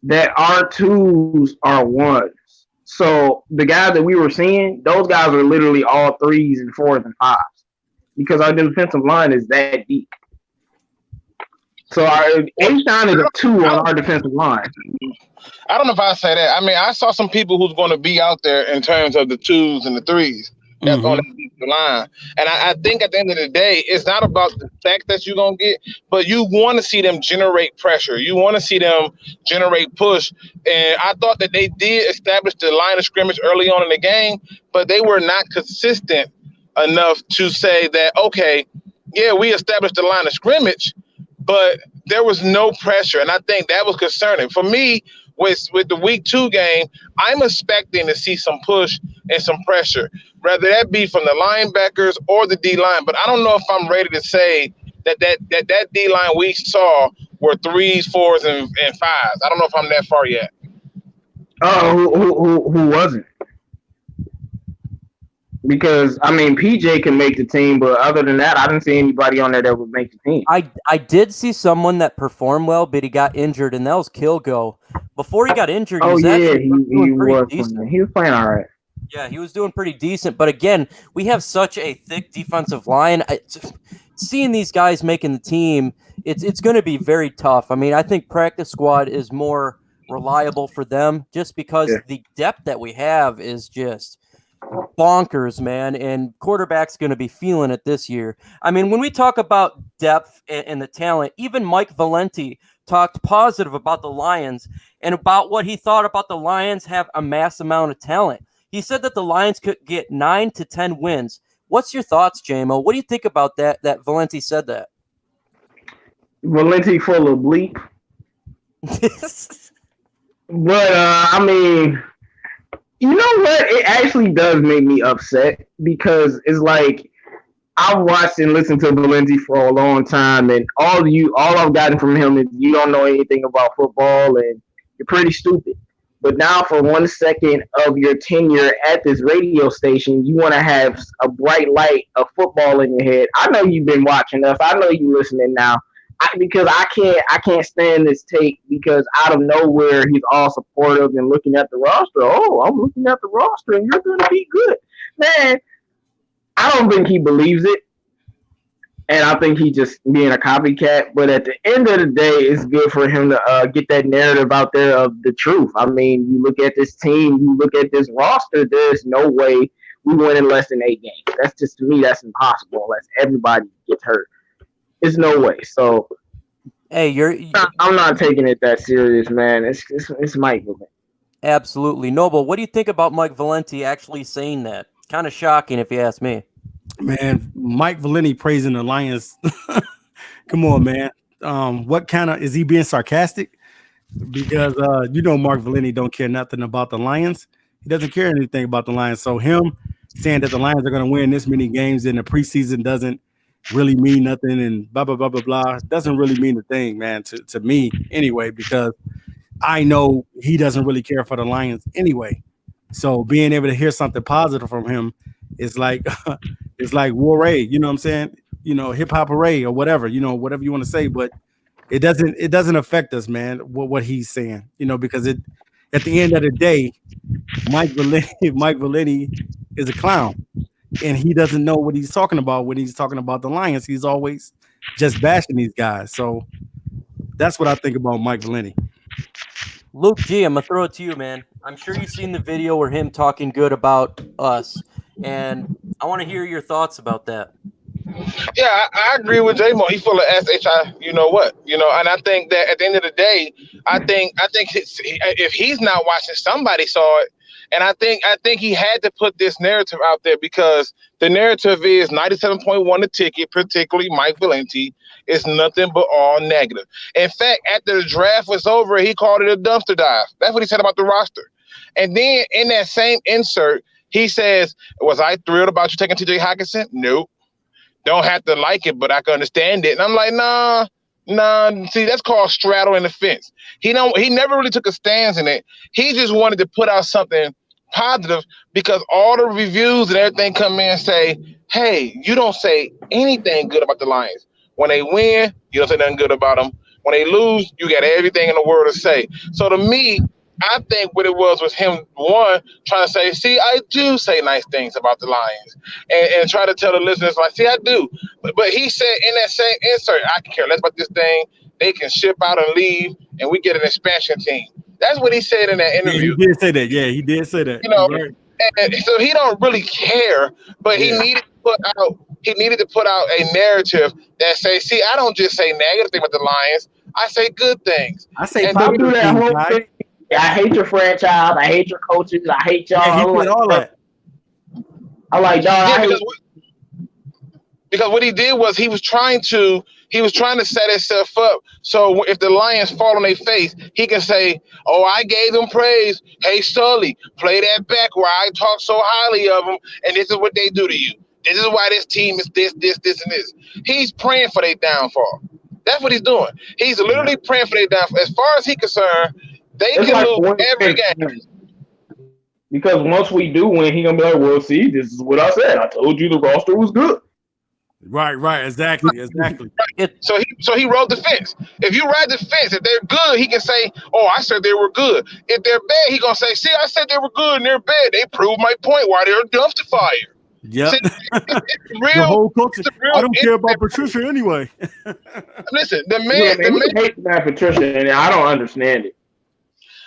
that our twos are ones. So the guys that we were seeing, those guys are literally all threes and fours and fives, because our defensive line is that deep. So our H9 is a 2 on our defensive line. I don't know if I say that. I mean, I saw some people who's going to be out there in terms of the 2s and the 3s. That's on the line. And I think at the end of the day, it's not about the sack that you're going to get, but you want to see them generate pressure. You want to see them generate push. And I thought that they did establish the line of scrimmage early on in the game, but they were not consistent enough to say that, okay, yeah, we established the line of scrimmage, but there was no pressure. And I think that was concerning. For me, with the week 2 game, I'm expecting to see some push and some pressure, whether that be from the linebackers or the D-line. But I don't know if I'm ready to say that D-line we saw were 3s, 4s, and 5s. I don't know if I'm that far yet. Oh, who wasn't? Because, I mean, PJ can make the team, but other than that, I didn't see anybody on there that would make the team. I did see someone that performed well, but he got injured, and that was Kilgo. Before he got injured, he was decent. He was playing all right. Yeah, he was doing pretty decent. But again, we have such a thick defensive line. Seeing these guys making the team, it's going to be very tough. I mean, I think practice squad is more reliable for them just because the depth that we have is just bonkers, man. And quarterback's going to be feeling it this year. I mean, when we talk about depth and the talent, even Mike Valenti talked positive about the Lions and about what he thought about the Lions have a mass amount of talent. He said that the Lions could get 9 to 10 wins. What's your thoughts, JMO? What do you think about that Valenti said that? Valenti full of bleep. But, I mean, you know what? It actually does make me upset, because it's like I've watched and listened to Valenti for a long time, and all I've gotten from him is you don't know anything about football and you're pretty stupid. But now, for 1 second of your tenure at this radio station, you want to have a bright light of football in your head. I know you've been watching us. I know you're listening now. Because I can't stand this take, because out of nowhere he's all supportive and looking at the roster. Oh, I'm looking at the roster and you're going to be good. Man, I don't think he believes it. And I think he's just being a copycat. But at the end of the day, it's good for him to get that narrative out there of the truth. I mean, you look at this team, you look at this roster, there's no way we win in less than 8 games. That's just, to me, that's impossible unless everybody gets hurt. There's no way. So, hey, I'm not taking it that serious, man. It's Mike. Absolutely. Noble, what do you think about Mike Valenti actually saying that? Kind of shocking, if you ask me. Man, Mike Valenti praising the Lions. Come on, man. What kind of, is he being sarcastic? Because Mark Valenti don't care nothing about the Lions. He doesn't care anything about the Lions. So him saying that the Lions are going to win this many games in the preseason doesn't really mean nothing, and blah blah blah blah blah. Doesn't really mean a thing, man, to me anyway, because I know he doesn't really care for the Lions anyway. So being able to hear something positive from him is like it's like war, you know what I'm saying? Hip hop hooray or whatever, whatever you want to say, but it doesn't affect us, man, what he's saying, because at the end of the day, Mike Valenti is a clown, and he doesn't know what he's talking about when he's talking about the Lions. He's always just bashing these guys. So that's what I think about Mike Valenti. Luke G, I'm gonna throw it to you, man. I'm sure you've seen the video where him talking good about us, and I want to hear your thoughts about that. Yeah, I agree with J-Mo. He's full of SHI, you know what? You know, and I think that at the end of the day, I think if he's not watching, somebody saw it. And I think he had to put this narrative out there because the narrative is 97.1 a ticket, particularly Mike Valenti, is nothing but all negative. In fact, after the draft was over, he called it a dumpster dive. That's what he said about the roster. And then in that same insert, he says, was I thrilled about you taking TJ Hockenson? Nope. Don't have to like it, but I can understand it. And I'm like, nah. See, that's called straddling the fence. He never really took a stance in it. He just wanted to put out something positive because all the reviews and everything come in and say, hey, you don't say anything good about the Lions. When they win, you don't say nothing good about them. When they lose, you got everything in the world to say. So to me, I think what it was him, one, trying to say, see, I do say nice things about the Lions. And try to tell the listeners, like, see, I do. But he said in that same insert, I can care less about this thing. They can ship out and leave, and we get an expansion team. That's what he said in that interview. Yeah, he did say that. Yeah, he did say that. You know, right. and so he don't really care, but he needed to put out a narrative that say, see, I don't just say negative things about the Lions. I say good things. I say do that whole thing. I hate your franchise. I hate your coaches. I hate y'all. Yeah, he put all that. I like y'all. Because what he did was he was trying to set himself up so if the Lions fall on their face, he can say, oh, I gave them praise. Hey, Sully, play that back where I talk so highly of them, and this is what they do to you. This is why this team is this, and this. He's praying for their downfall. That's what he's doing. He's literally praying for their downfall. As far as he's concerned, they can lose every game. Because once we do win, he's going to be like, well, see, this is what I said. I told you the roster was good. Right, exactly. So he rode the fence. If you ride the fence, if they're good, he can say, "Oh, I said they were good." If they're bad, he gonna say, "See, I said they were good and they're bad. They proved my point. Why they're a dumpster fire." Yeah, the whole culture. I don't care about Patricia anyway. Listen, the man hates that Patricia, and I don't understand it.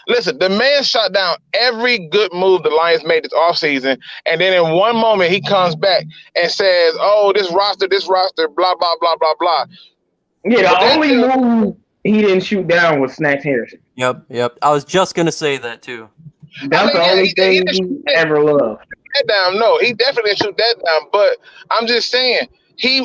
Listen, the man shot down every good move the Lions made this offseason, and then in one moment he comes back and says, oh, this roster, blah, blah, blah, blah, blah. Yeah, the only move he didn't shoot down was Snacks Harrison. Yep. I was just going to say that, too. That's the only thing he ever loved. Down. No, he definitely didn't shoot that down, but I'm just saying, he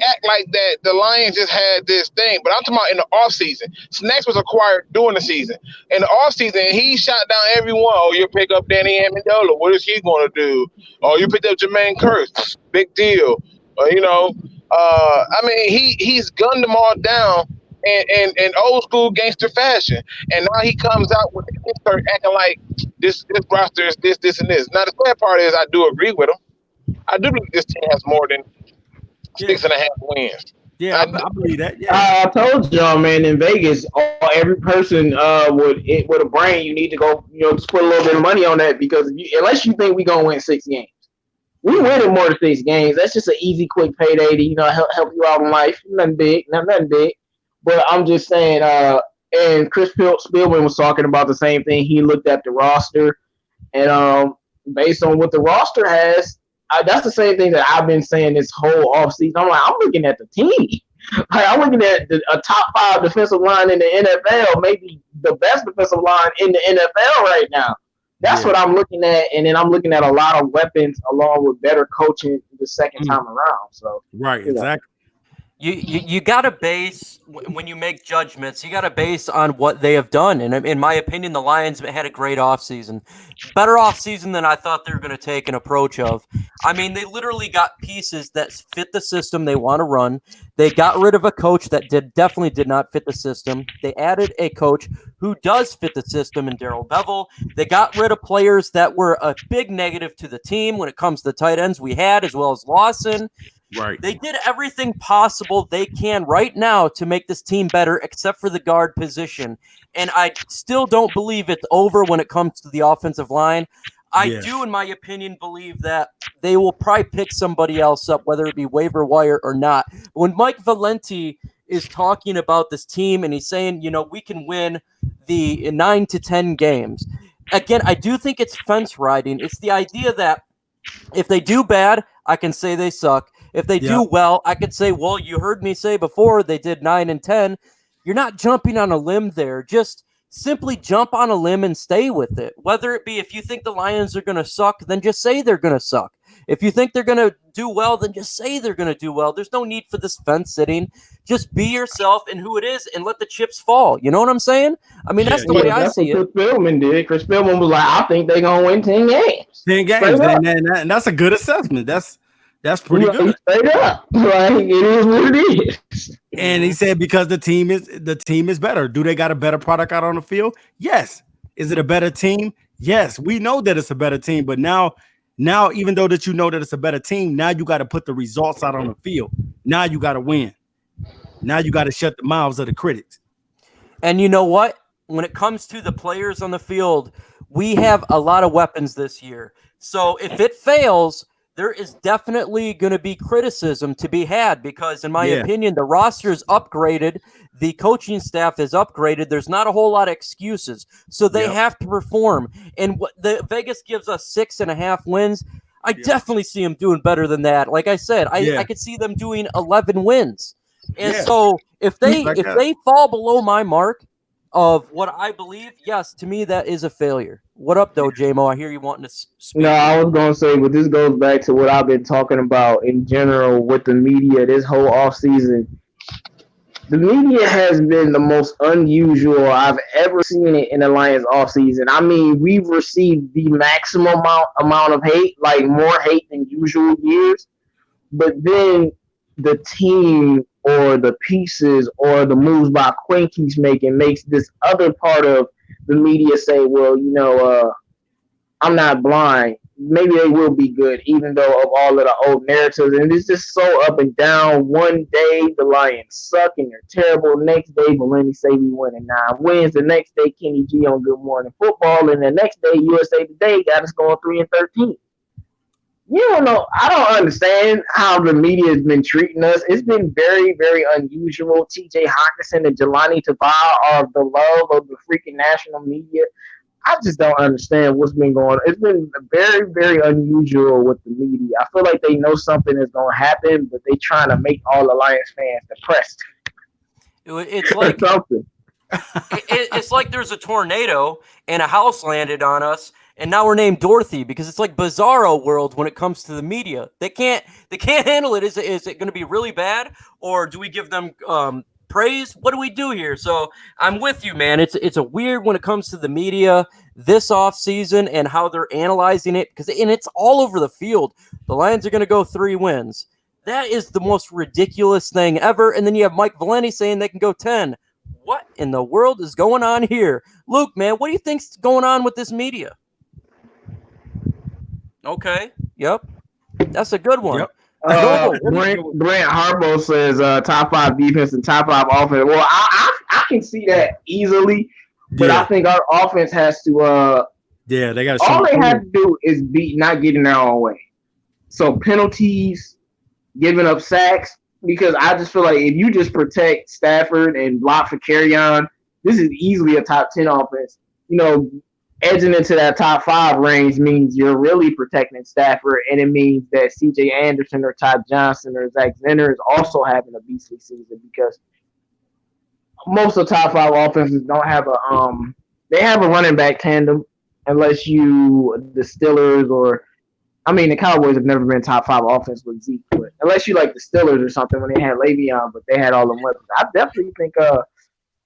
act like that the Lions just had this thing, but I'm talking about in the offseason. Snacks was acquired during the season. In the offseason, he shot down everyone. Oh, you pick up Danny Amendola. What is he going to do? Oh, you picked up Jermaine Kearse. Big deal. I mean, he's gunned them all down in old school gangster fashion. And now he comes out with start acting like this roster is this, and this. Now, the sad part is I do agree with him. I do believe this team has more than 6.5 wins. Yeah, I believe that. Yeah. I told y'all, man, in Vegas, every person with a brain, you need to go, just put a little bit of money on that because unless you think we're going to win 6 games. We winning more than 6 games. That's just an easy, quick payday to, help you out in life. Nothing big. But I'm just saying, and Chris Spielman was talking about the same thing. He looked at the roster, and based on what the roster has, that's the same thing that I've been saying this whole offseason. I'm looking at the team. I'm looking at a top 5 defensive line in the NFL, maybe the best defensive line in the NFL right now. That's what I'm looking at, and then I'm looking at a lot of weapons along with better coaching the second time around. So exactly. You got to base, when you make judgments, you got to base on what they have done. And in my opinion, the Lions had a great offseason. Better offseason than I thought they were going to take an approach of. I mean, they literally got pieces that fit the system they want to run. They got rid of a coach that definitely did not fit the system. They added a coach who does fit the system in Darrell Bevel. They got rid of players that were a big negative to the team when it comes to the tight ends we had, as well as Lawson. Right. They did everything possible they can right now to make this team better, except for the guard position. And I still don't believe it's over when it comes to the offensive line. I do, in my opinion, believe that they will probably pick somebody else up, whether it be waiver wire or not. When Mike Valenti is talking about this team and he's saying, we can win the 9 to 10 games. Again, I do think it's fence riding. It's the idea that if they do bad, I can say they suck. If they do well, I could say, well, you heard me say before they did 9 and 10. You're not jumping on a limb there. Just simply jump on a limb and stay with it. Whether it be if you think the Lions are going to suck, then just say they're going to suck. If you think they're going to do well, then just say they're going to do well. There's no need for this fence sitting. Just be yourself and who it is and let the chips fall. You know what I'm saying? I mean, that's the way I see it. Chris Spielman did. Chris Spielman was like, I think they're going to win 10 games. 10 games. And that's a good assessment. That's pretty good. Straight up. Like, it is what it is. And he said because the team is better. Do they got a better product out on the field? Yes. Is it a better team? Yes. We know that it's a better team, but now even though that you know that it's a better team, now you got to put the results out on the field. Now you got to win. Now you got to shut the mouths of the critics. And you know what? When it comes to the players on the field, we have a lot of weapons this year. So if it fails, there is definitely going to be criticism to be had because, in my opinion, the roster is upgraded. The coaching staff is upgraded. There's not a whole lot of excuses. So they have to perform. And what the Vegas gives us 6.5 wins. I definitely see them doing better than that. Like I said, I could see them doing 11 wins. And so if they fall below my mark of what I believe, yes, to me, that is a failure. What up, though, J-Mo? I hear you wanting to speak. No, I was going to say, but this goes back to what I've been talking about in general with the media this whole offseason. The media has been the most unusual I've ever seen it in the Lions offseason. I mean, we've received the maximum amount of hate, like more hate than usual years. But then the team or the pieces or the moves by Quinn keeps making makes this other part of the media say, well, I'm not blind. Maybe they will be good, even though of all of the old narratives. And it's just so up and down. One day, the Lions suck and they're terrible. Next day, Valenti say we winning 9 wins. The next day, Kenny G on Good Morning Football. And the next day, USA Today got us going 3-13. You don't know. I don't understand how the media has been treating us. It's been very, very unusual. T.J. Hockenson and Jelani Tavai are the love of the freaking national media. I just don't understand what's been going on. It's been very, very unusual with the media. I feel like they know something is going to happen, but they trying to make all the Lions fans depressed. It's like something. It's like there's a tornado and a house landed on us. And now we're named Dorothy because it's like Bizarro world when it comes to the media. They can't handle it. Is it going to be really bad, or do we give them praise? What do we do here? So I'm with you, man. It's a weird when it comes to the media this offseason and how they're analyzing it and it's all over the field. The Lions are going to go 3 wins. That is the most ridiculous thing ever. And then you have Mike Valenti saying they can go 10. What in the world is going on here, Luke? Man, what do you think's going on with this media? Okay. Yep. That's a good one. Yep. Brent Harbaugh says top 5 defense and top 5 offense. Well, I can see that easily, but I think our offense has to. They got. All they have to do is not getting their own way. So penalties, giving up sacks, because I just feel like if you just protect Stafford and block for Kerryon, this is easily a top 10 offense. Edging into that top 5 range means you're really protecting Stafford, and it means that C.J. Anderson or Todd Johnson or Zach Zenner is also having a beastly season because most of the top 5 offenses don't have they have a running back tandem unless the Steelers the Cowboys have never been top 5 offense with Zeke, but unless you like the Steelers or something when they had Le'Veon, but they had all them weapons. I definitely think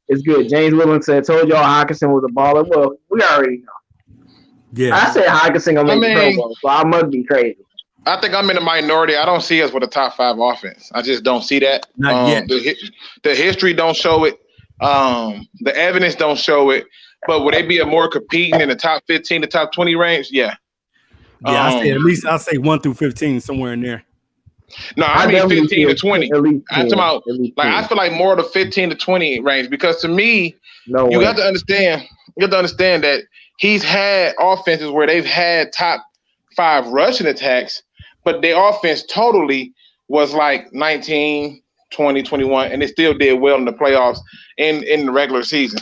it's good. James Littleton said, told y'all Hockenson was a baller. Well, we already know. Yeah. I said Hockenson going to make the Pro Bowl, so I must be crazy. I think I'm in the minority. I don't see us with a top 5 offense. I just don't see that. Not yet. The history don't show it. The evidence don't show it. But would they be a more competing in the top 15 to top 20 range? Yeah. Yeah, I say 1 through 15, somewhere in there. No, I mean definitely 15 to feel 20. at least I'm 10, talking about at least like 10. I feel like more the 15 to 20 range because to me, No you way. got to understand. You got to understand that he's had offenses where they've had top 5 rushing attacks, but their offense totally was like 19, 20, 21, and they still did well in the playoffs in the regular season.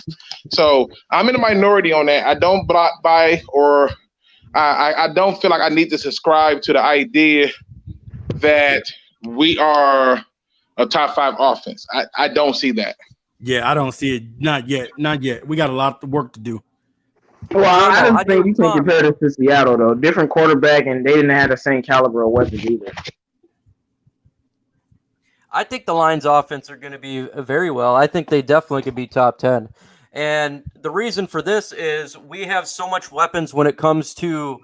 So I'm in the minority on that. I don't buy or I don't feel like I need to subscribe to the idea that we are a top 5 offense. I don't see that. Yeah, I don't see it. Not yet. Not yet. We got a lot of work to do. Well, I J-Mo, just think you can compare this to Seattle, though. Different quarterback, and they didn't have the same caliber of weapons either. I think the Lions offense are going to be very well. I think they definitely could be top 10. And the reason for this is we have so much weapons when it comes to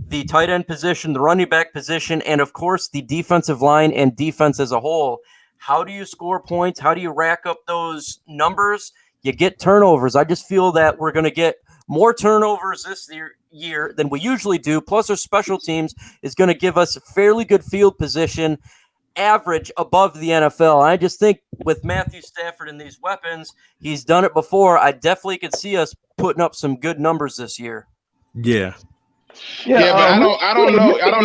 the tight end position, the running back position, and of course the defensive line and defense as a whole. How do you score points? How do you rack up those numbers? You get turnovers. I just feel that we're going to get more turnovers this year than we usually do. Plus, our special teams is going to give us fairly good field position, average above the NFL. I just think with Matthew Stafford and these weapons, he's done it before. I definitely could see us putting up some good numbers this year. Yeah. Yeah, but I don't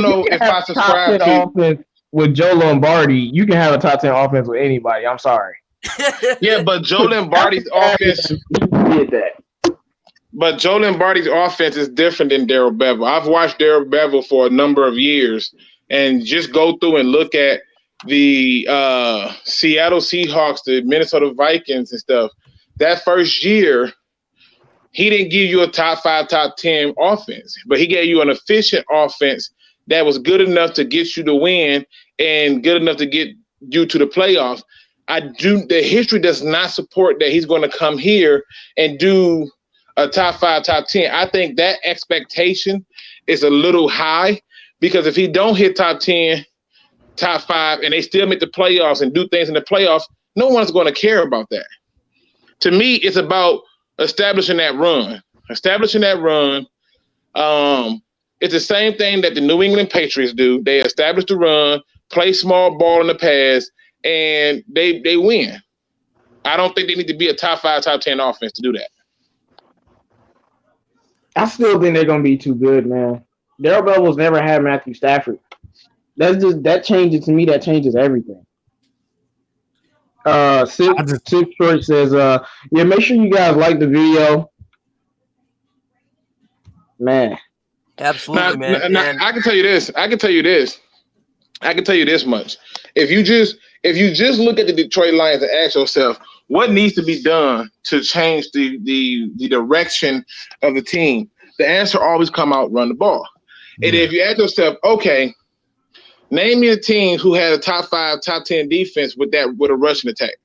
know if I subscribe to offense with Joe Lombardi. You can have a top 10 offense with anybody. I'm sorry. Yeah, but Joe Lombardi's offense did that. But Joe Lombardi's offense is different than Darrell Bevell. I've watched Darrell Bevell for a number of years, and just go through and look at the Seattle Seahawks, the Minnesota Vikings and stuff. That first year, he didn't give you a top 5, top 10 offense, but he gave you an efficient offense that was good enough to get you to win and good enough to get you to the playoffs. The history does not support that he's going to come here and do a top 5, top 10. I think that expectation is a little high because if he don't hit top 10, top 5, and they still make the playoffs and do things in the playoffs, no one's going to care about that. To me, it's about establishing that run. It's the same thing that the New England Patriots do. They establish the run, play small ball in the pass, and they win. I don't think they need to be a top 5, top 10 offense to do that. I still think they're going to be too good, man. Darrell Bevell's never had Matthew Stafford. That changes everything. Six Short says, yeah, make sure you guys like the video. Man. Absolutely, man. I can tell you this. I can tell you this much. If you just look at the Detroit Lions and ask yourself, what needs to be done to change the direction of the team? The answer always come out, run the ball. Yeah. And if you ask yourself, okay, name me a team who had a top 5, top 10 defense with a rushing attack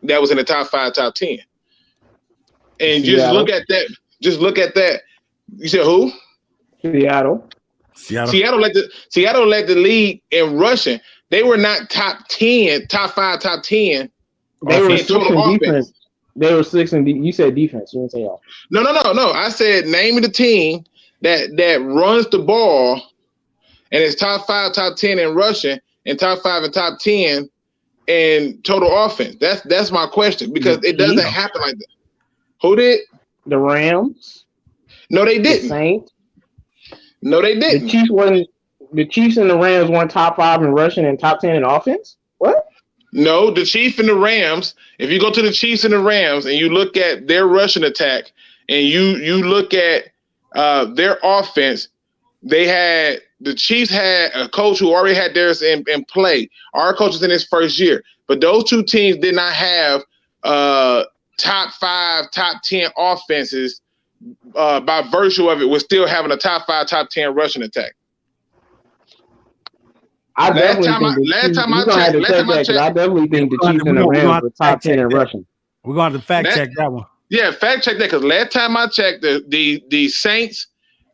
that was in the top 5, top 10. And just look at that. Just look at that. You said who? Seattle. Seattle led the league in rushing. They were not top 10, top 5, top 10. They were 6 in defense. They were 6 in you said defense. You didn't say all. No. I said name of the team that runs the ball and it's top 5, top 10 in rushing and top 5 and top 10 in total offense. That's my question because it doesn't happen like that. Who did? The Rams. No, they didn't. The Saints. No, they didn't. The Chiefs and the Rams weren't top 5 in rushing and top 10 in offense? What? No, the Chiefs and the Rams, if you go to the Chiefs and the Rams and you look at their rushing attack and you look at their offense, the Chiefs had a coach who already had theirs in play. Our coach was in his first year. But those two teams did not have top 5, top 10 offenses by virtue of it was still having a top 5, top 10 rushing attack. I definitely think the Chiefs and the Rams were top 10 in rushing. We're going to fact check that one. Yeah, fact check that because last time I checked, the Saints,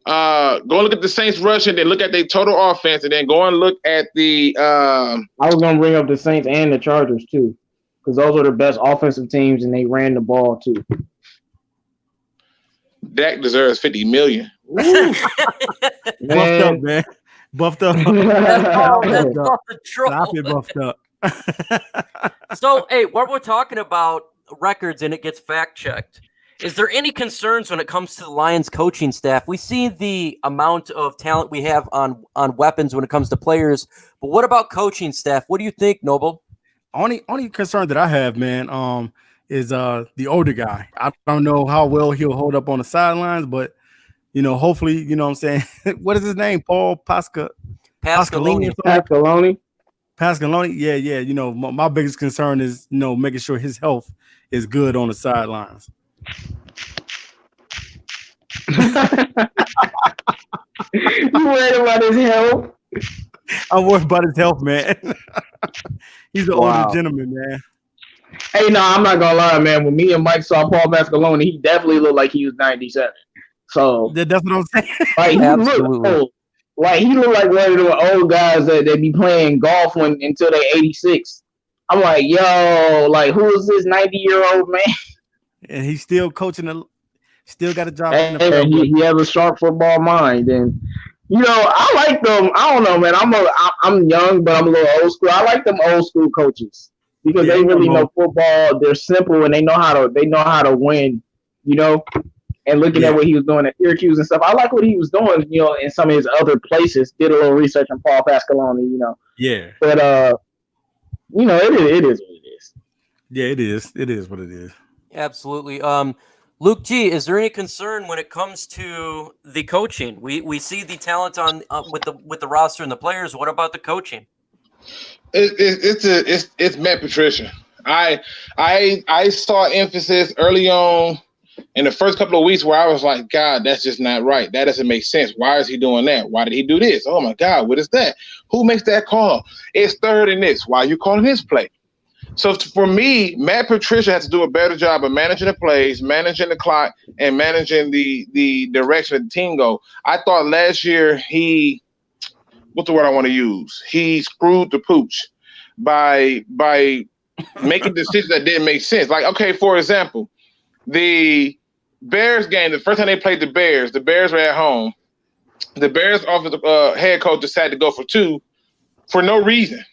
go and look at the Saints rushing, then look at their total offense, and then go and look at the. I was going to bring up the Saints and the Chargers too, because those are the best offensive teams, and they ran the ball too. Dak deserves $50 million. What's up, man? Buffed up. That's off the troll. Stop it, buffed up. So, hey, what we're talking about records and it gets fact checked. Is there any concerns when it comes to the Lions coaching staff? We see the amount of talent we have on weapons when it comes to players, but what about coaching staff? What do you think, Noble? Only concern that I have, man, is the older guy. I don't know how well he'll hold up on the sidelines, but hopefully, you know what I'm saying. What is his name? Paul Pasqualoni. Pasqualoni. Yeah. My biggest concern is making sure his health is good on the sidelines. You worried about his health? I'm worried about his health, man. He's an older gentleman, man. Hey, no, I'm not gonna lie, man. When me and Mike saw Paul Pasqualoni, he definitely looked like he was 97. So that's what I'm saying. Like he looked old. Like he looked like one of the old guys that be playing golf until they're 86. I'm like, yo, like who is this 90-year-old man? And he's still coaching. Still got a job. He has a sharp football mind, and I like them. I don't know, man. I'm young, but I'm a little old school. I like them old school coaches because they really know football. They're simple and they know how to win. And looking at what he was doing at Syracuse and stuff, I like what he was doing. In some of his other places. Did a little research on Paul Pasqualoni. Yeah. But it is what it is. Yeah, it is. It is what it is. Absolutely. Luke G, is there any concern when it comes to the coaching? We see the talent on with the roster and the players. What about the coaching? It's Matt Patricia. I saw emphasis early on in the first couple of weeks where I was like, God, that's just not right. That doesn't make sense. Why is he doing that? Why did he do this? Oh my God, what is that? Who makes that call? It's third and this. Why are you calling this play? So for me, Matt Patricia has to do a better job of managing the plays, managing the clock, and managing the direction of the team go. I thought last year what's the word I want to use? He screwed the pooch by making decisions that didn't make sense. Like, okay, for example, the Bears game, the first time they played the Bears were at home. The Bears offensive head coach decided to go for 2 for no reason.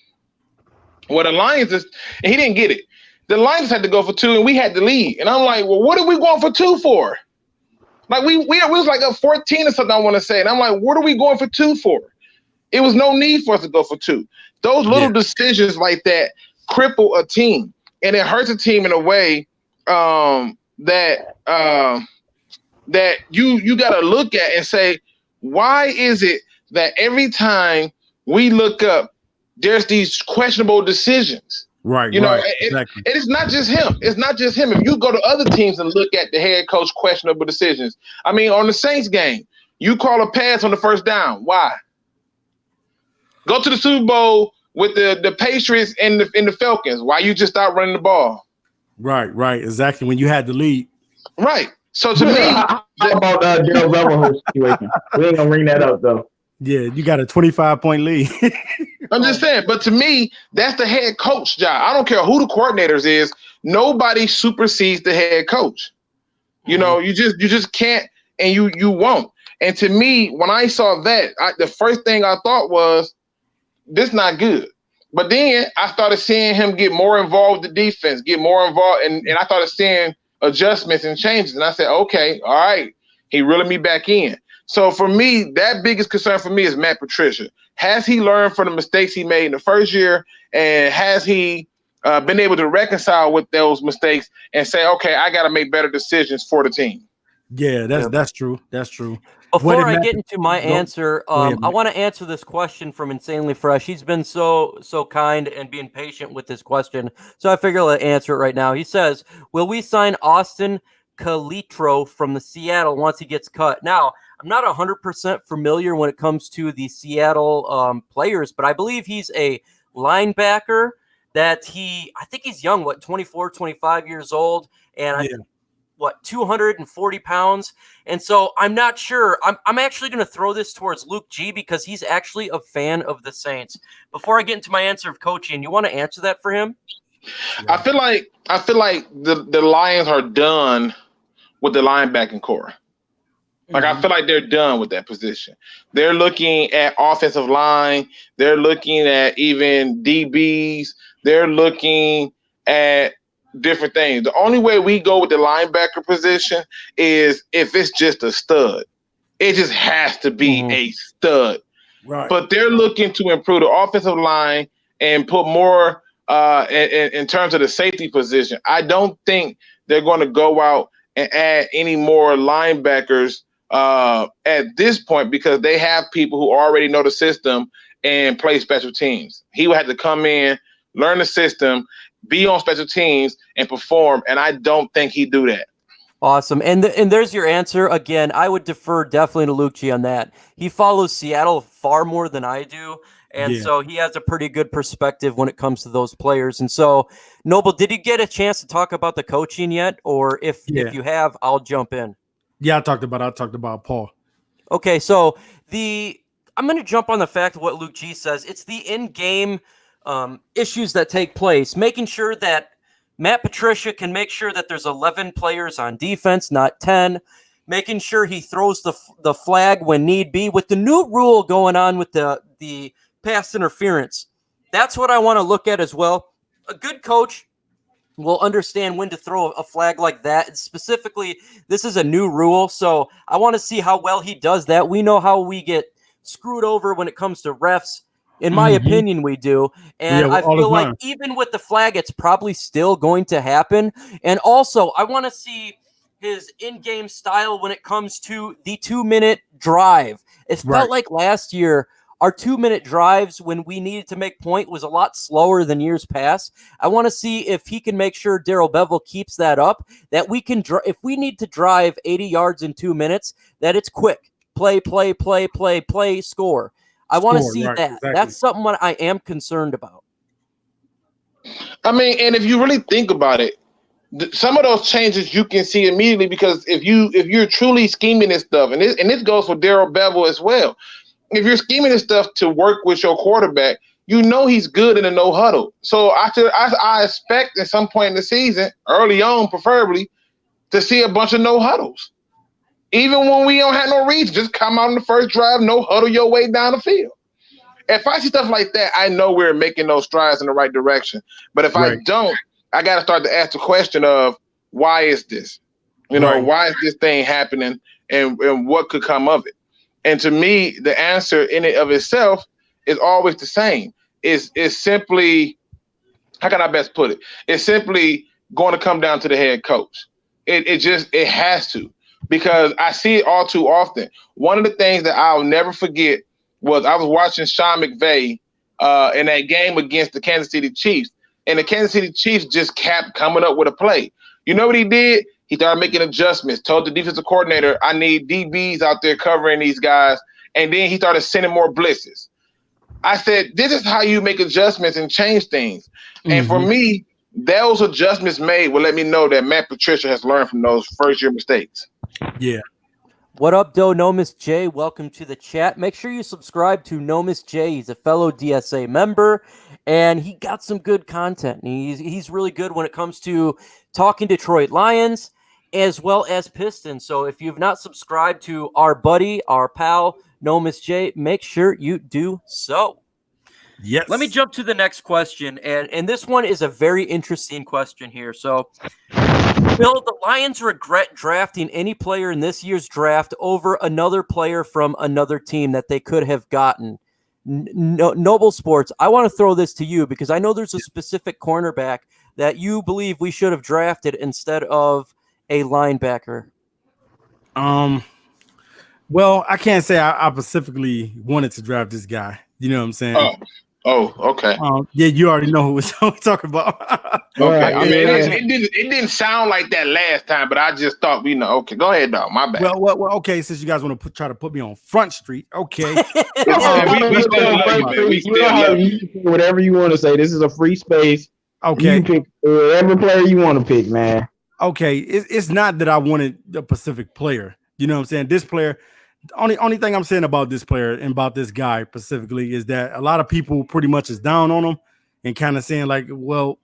Well, the Lions and he didn't get it. The Lions had to go for 2, and we had the lead. And I'm like, well, what are we going for 2 for? Like we was like up 14 or something, I want to say. And I'm like, what are we going for 2 for? It was no need for us to go for 2. Those little decisions like that cripple a team, and it hurts a team in a way that you got to look at and say, why is it that every time we look up, there's these questionable decisions? Right. Exactly. And it's not just him. It's not just him. If you go to other teams and look at the head coach questionable decisions, I mean, on the Saints game, you call a pass on the first down. Why? Go to the Super Bowl with the Patriots and the Falcons. Why you just stop running the ball? Right. Exactly. When you had the lead. Right. So to me, how about Daryl Beverly situation? We ain't gonna bring that up though. Yeah, you got a 25-point lead. I'm just saying, but to me, that's the head coach job. I don't care who the coordinators is. Nobody supersedes the head coach. You just can't, and you won't. And to me, when I saw that, the first thing I thought was, this not good. But then I started seeing him get more involved with the defense, get more involved, and I started seeing adjustments and changes. And I said, okay, all right, he reeling me back in. So for me, that biggest concern for me is Matt Patricia. Has he learned from the mistakes he made in the first year, and has he been able to reconcile with those mistakes and say, okay, I got to make better decisions for the team? Yeah, that's true. That's true. Before I get into my answer, I want to answer this question from Insanely Fresh. He's been so kind and being patient with this question, so I figure I'll answer it right now. He says, will we sign Austin Calitro from the Seattle once he gets cut? Now, I'm not 100% familiar when it comes to the Seattle players, but I believe he's a linebacker that I think he's young, 24, 25 years old, and 240 pounds. And so I'm not sure. I'm actually going to throw this towards Luke G because he's actually a fan of the Saints. Before I get into my answer of coaching, you want to answer that for him? I feel like the Lions are done with the linebacking core. Like, I feel like they're done with that position. They're looking at offensive line. They're looking at even DBs. They're looking at different things. The only way we go with the linebacker position is if it's just a stud. It just has to be a stud. Right. But they're looking to improve the offensive line and put more in terms of the safety position. I don't think they're going to go out and add any more linebackers at this point because they have people who already know the system and play special teams. He would have to come in, learn the system, be on special teams, and perform. And I don't think he'd do that. Awesome. And there's your answer. Again, I would defer definitely to Luke G on that. He follows Seattle far more than I do. And so he has a pretty good perspective when it comes to those players. And so, Noble, did you get a chance to talk about the coaching yet? Or if you have, I'll jump in. Yeah, I talked about Paul. Okay, so I'm going to jump on the fact of what Luke G says. It's the in-game issues that take place, making sure that Matt Patricia can make sure that there's 11 players on defense, not 10, making sure he throws the flag when need be. With the new rule going on with the pass interference, that's what I want to look at as well. A good coach will understand when to throw a flag like that. And specifically, this is a new rule, so I want to see how well he does that. We know how we get screwed over when it comes to refs. In my opinion, we do. And I feel like even with the flag, it's probably still going to happen. And also, I want to see his in-game style when it comes to the 2-minute drive. It felt like last year, our 2-minute drives when we needed to make point was a lot slower than years past. I want to see if he can make sure Darrell Bevell keeps that up, that we can, if we need to drive 80 yards in 2 minutes, that it's quick. Play, score. I want to see that. Exactly. That's something that I am concerned about. I mean, and if you really think about it, some of those changes you can see immediately because if you're truly scheming this stuff, and this goes for Darrell Bevell as well. If you're scheming this stuff to work with your quarterback, you know he's good in a no huddle. So I expect at some point in the season, early on preferably, to see a bunch of no huddles. Even when we don't have no reason, just come out in the first drive, no huddle your way down the field. If I see stuff like that, I know we're making those strides in the right direction. But if I don't, I got to start to ask the question of why is this? Why is this thing happening and what could come of it? And to me, the answer in it of itself is always the same. It's simply, how can I best put it? It's simply going to come down to the head coach. It has to. Because I see it all too often. One of the things that I'll never forget was I was watching Sean McVay in that game against the Kansas City Chiefs. And the Kansas City Chiefs just kept coming up with a play. You know what he did? He started making adjustments, told the defensive coordinator, I need DBs out there covering these guys. And then he started sending more blitzes. I said, this is how you make adjustments and change things. And for me, those adjustments made will let me know that Matt Patricia has learned from those first-year mistakes. Yeah. What up, Doe? No Miss J. Welcome to the chat. Make sure you subscribe to No Miss J. He's a fellow DSA member, and he got some good content. He's really good when it comes to talking Detroit Lions as well as Pistons. So if you've not subscribed to our buddy, our pal, No Miss J, make sure you do so. Yes. Let me jump to the next question, and this one is a very interesting question here. So, will the Lions regret drafting any player in this year's draft over another player from another team that they could have gotten? Noble Sports, I want to throw this to you because I know there's a specific cornerback that you believe we should have drafted instead of a linebacker. Well, I can't say I specifically wanted to draft this guy. You know what I'm saying? Oh, okay. Yeah, you already know who we're talking about. Okay. I mean, it didn't sound like that last time, but I just thought, okay, go ahead, dog. My bad. Well, okay, since you guys want to try to put me on Front Street, okay. We still love you, man. We still love you. Whatever you want to say. This is a free space. Okay. You pick whatever player you want to pick, man. Okay, it's not that I wanted a Pacific player. You know what I'm saying? This player, only thing I'm saying about this player and about this guy specifically is that a lot of people pretty much is down on him and kind of saying like, well,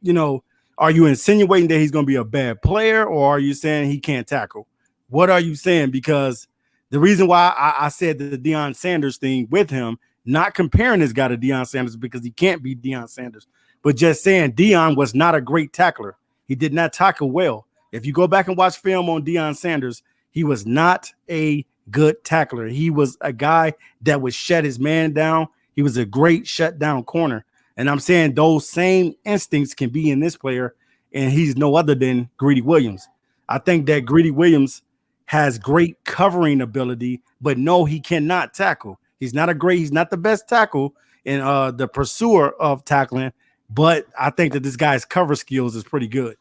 are you insinuating that he's going to be a bad player or are you saying he can't tackle? What are you saying? Because The reason why I said the Deion Sanders thing with him, not comparing this guy to Deion Sanders because he can't be Deion Sanders, but just saying Deion was not a great tackler. He did not tackle well. If you go back and watch film on Deion Sanders, he was not a good tackler. He was a guy that would shut his man down. He was a great shutdown corner. And I'm saying those same instincts can be in this player, and he's no other than Greedy Williams. I think that Greedy Williams has great covering ability, but no, he cannot tackle. He's not the best tackle in the pursuer of tackling, but I think that this guy's cover skills is pretty good.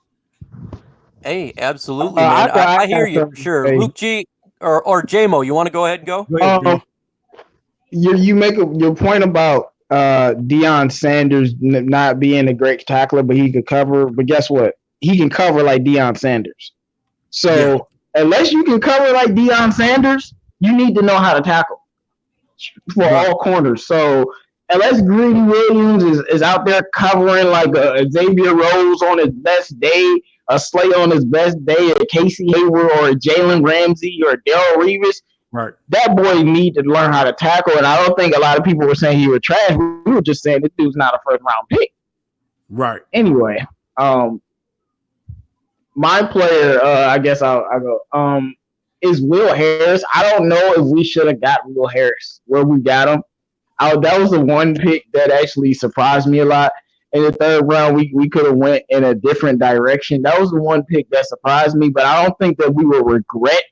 Hey, absolutely, man. I hear you for sure. Luke G or J-Mo, you want to go ahead and go? You make your point about Deion Sanders not being a great tackler, but he could cover. But guess what? He can cover like Deion Sanders. So unless you can cover like Deion Sanders, you need to know how to tackle for all corners. So unless Greedy Williams is out there covering like Xavier Rose on his best day, a Slay on his best day, a Casey Hayward or a Jalen Ramsey or a Darrell Revis, right? That boy need to learn how to tackle. And I don't think a lot of people were saying he was trash. We were just saying this dude's not a first round pick. Right. Anyway, my player, I guess I'll go, is Will Harris. I don't know if we should have got Will Harris where we got him. That was the one pick that actually surprised me a lot. In the third round, we could have went in a different direction. That was the one pick that surprised me, but I don't think that we will regret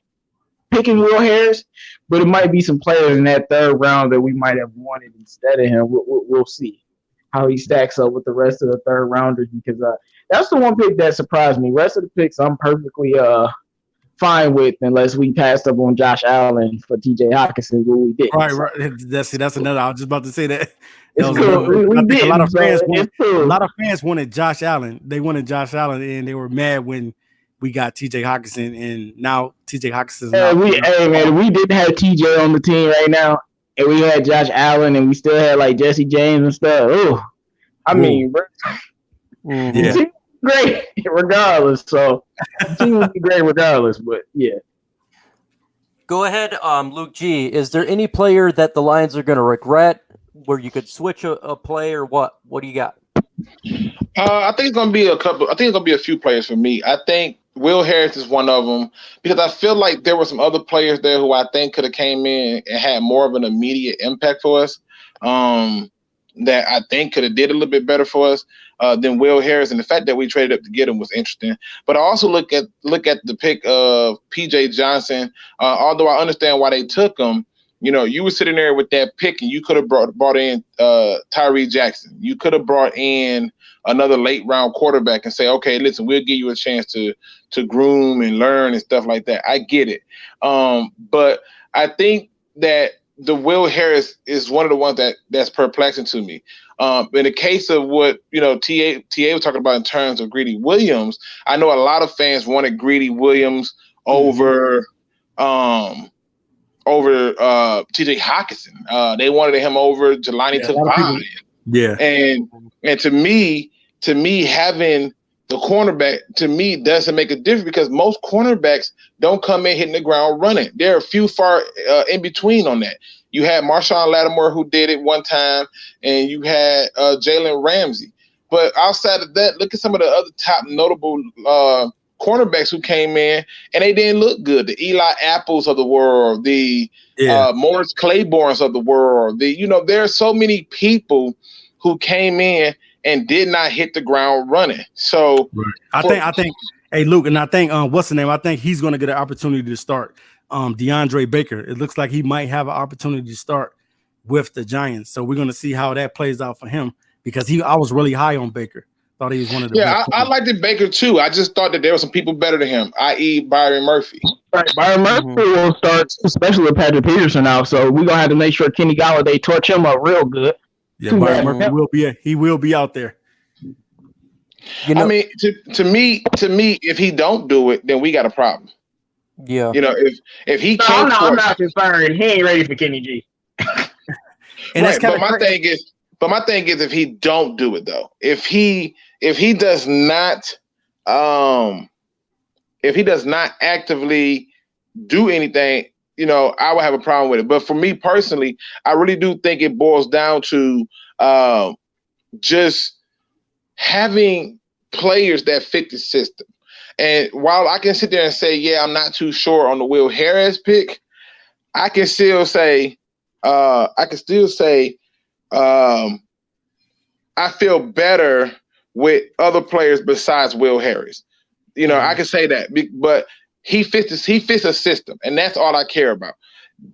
picking Will Harris. But it might be some players in that third round that we might have wanted instead of him. We'll see how he stacks up with the rest of the third rounders, because that's the one pick that surprised me. Rest of the picks I'm perfectly fine with, unless we passed up on Josh Allen for TJ Hockenson, who we did. Right. That's another. I was just about to say that. A lot of fans wanted Josh Allen. They wanted Josh Allen, and they were mad when we got TJ Hockenson, and now TJ Hawkinson's not. We didn't have TJ on the team right now, and we had Josh Allen, and we still had like Jesse James and stuff. Oh, I mean, yeah. Great regardless. So the team would be great regardless, but yeah. Go ahead, Luke G. Is there any player that the Lions are going to regret where you could switch a play or what? What do you got? I think it's going to be a couple. I think it's going to be a few players for me. I think Will Harris is one of them, because I feel like there were some other players there who I think could have came in and had more of an immediate impact for us. That I think could have did a little bit better for us than Will Harris, and the fact that we traded up to get him was interesting. But I also look at the pick of P.J. Johnson. Although I understand why they took him, you were sitting there with that pick, and you could have brought in Tyree Jackson. You could have brought in another late round quarterback and say, okay, listen, we'll give you a chance to groom and learn and stuff like that. I get it, but I think that the Will Harris is one of the ones that's perplexing to me. In the case of what TA was talking about in terms of Greedy Williams, I know a lot of fans wanted Greedy Williams over TJ Hockenson. They wanted him over Jelani Tavai. Yeah, and to me having the cornerback, to me, doesn't make a difference, because most cornerbacks don't come in hitting the ground running. There are a few far in between on that. You had Marshawn Lattimore, who did it one time, and you had Jalen Ramsey. But outside of that, look at some of the other top notable cornerbacks who came in, and they didn't look good. The Eli Apples of the world, the Morris Claibornes of the world. There are so many people who came in and did not hit the ground running. So I think, hey Luke, and I think what's the name? I think he's going to get an opportunity to start. DeAndre Baker. It looks like he might have an opportunity to start with the Giants. So we're going to see how that plays out for him, because I was really high on Baker. Thought he was one of the best. I liked it, Baker too. I just thought that there were some people better than him, i.e. Byron Murphy. Right, Byron Murphy will start, especially with Patrick Peterson out. So we're gonna have to make sure Kenny Golladay torch him up real good. Yeah, Byron Murphy will be out there. I mean, to me, if he don't do it, then we got a problem. Yeah. If he can't, I'm not concerned. He ain't ready for Kenny G. And that's but my thing is, if he don't do it though, if he does not actively do anything, I would have a problem with it. But for me personally, I really do think it boils down to just having players that fit the system. And while I can sit there and say, yeah, I'm not too sure on the Will Harris pick, I can still say, I feel better with other players besides Will Harris. I can say that, but he fits a system, and that's all I care about.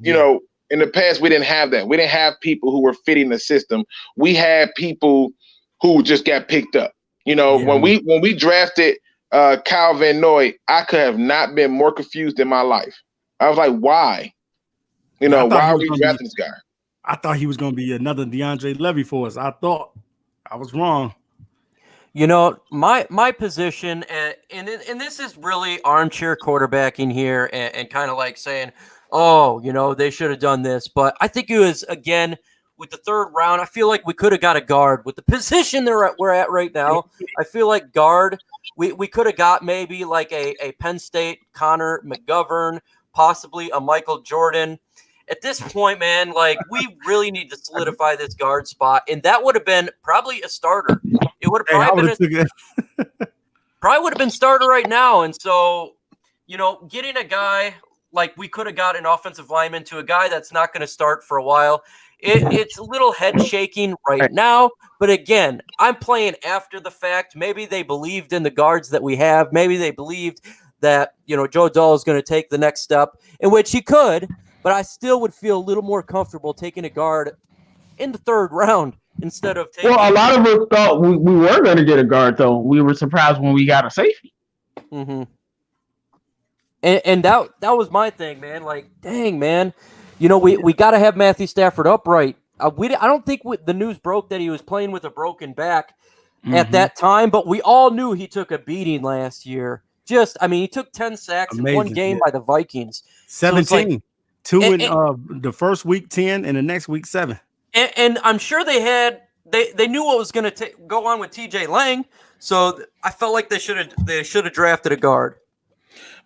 In the past, we didn't have that. We didn't have people who were fitting the system. We had people who just got picked up. When we drafted Kyle Van Noy, I could have not been more confused in my life. I was like, why? Why are we drafting this guy? I thought he was going to be another DeAndre Levy for us. I thought I was wrong. My position, and this is really armchair quarterbacking here, and kind of like saying, oh, they should have done this. But I think it was, again, with the third round, I feel like we could have got a guard. With the position we're at right now, I feel like guard, we could have got maybe like a Penn State Connor McGovern, possibly a Michael Jordan. At this point, man, like, we really need to solidify this guard spot, and that would have been probably a starter. It would have probably would have been starter right now. And so, getting a guy like we could have got an offensive lineman to a guy that's not going to start for a while, it's a little head shaking right now. But again, I'm playing after the fact. Maybe they believed in the guards that we have. Maybe they believed that, Joe Dahl is going to take the next step, in which he could. But I still would feel a little more comfortable taking a guard in the third round instead of taking. Well, a lot of us thought we were going to get a guard, though. We were surprised when we got a safety. Mm-hmm. And that was my thing, man. Like, dang, man. We got to have Matthew Stafford upright. I don't think the news broke that he was playing with a broken back at that time, but we all knew he took a beating last year. He took 10 sacks in one game by the Vikings. 17. So in the first week 10 and the next week 7. And I'm sure they knew what was going to go on with TJ Lang, so I felt like they should have drafted a guard.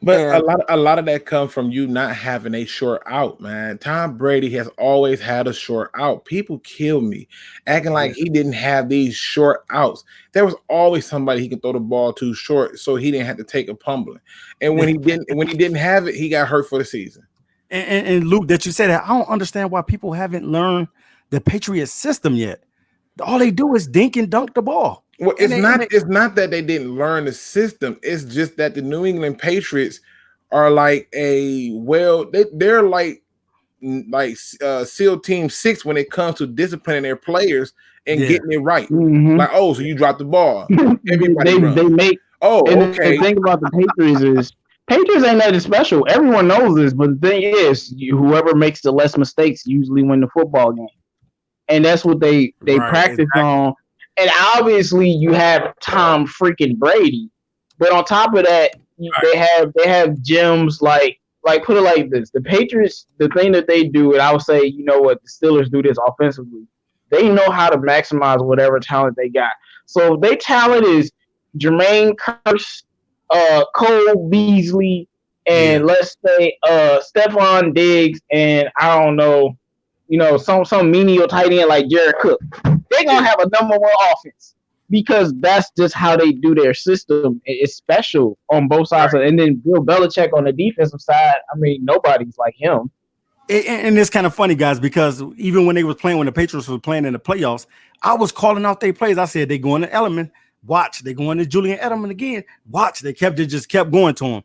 But a lot of that comes from you not having a short out, man. Tom Brady has always had a short out. People kill me acting like he didn't have these short outs. There was always somebody he could throw the ball too short, so he didn't have to take a fumbling. And when he didn't have it, he got hurt for the season. And Luke, that you said that, I don't understand why people haven't learned the Patriots system yet. All they do is dink and dunk the ball. Well, it's not that they didn't learn the system. It's just that the New England Patriots are like they're like SEAL Team 6 when it comes to disciplining their players and getting it right. Mm-hmm. Like, so you dropped the ball. Everybody they make. Okay. The thing about the Patriots is Patriots ain't nothing special. Everyone knows this, but the thing is, whoever makes the less mistakes usually win the football game, and that's what they practice on. And obviously, you have Tom freaking Brady, but on top of that, they have gems like put it like this: the Patriots, the thing that they do, and I would say, the Steelers do this offensively. They know how to maximize whatever talent they got. So if their talent is Jermaine Kearse, Cole Beasley, and let's say Stephon Diggs, and I don't know, some menial tight end like Jared Cook, they're gonna have a number one offense because that's just how they do their system. It's special on both sides. And then Bill Belichick on the defensive side, nobody's like him. And it's kind of funny, guys, because even when the Patriots were playing in the playoffs, I was calling out their plays. I said, they going to Edelman. Watch, they going to Julian Edelman again. Watch, they just kept going to him,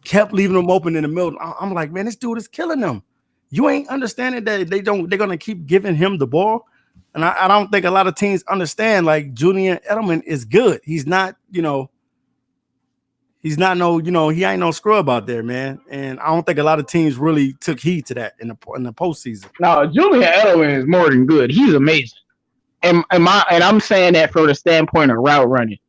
kept leaving him open in the middle. I'm like, man, this dude is killing them. You ain't understanding that they're gonna keep giving him the ball. And I don't think a lot of teams understand, like, Julian Edelman is good. He's not, he ain't no scrub out there, man. And I don't think a lot of teams really took heed to that in the postseason. No, Julian Edelman is more than good. He's amazing. And I'm saying that from the standpoint of route running.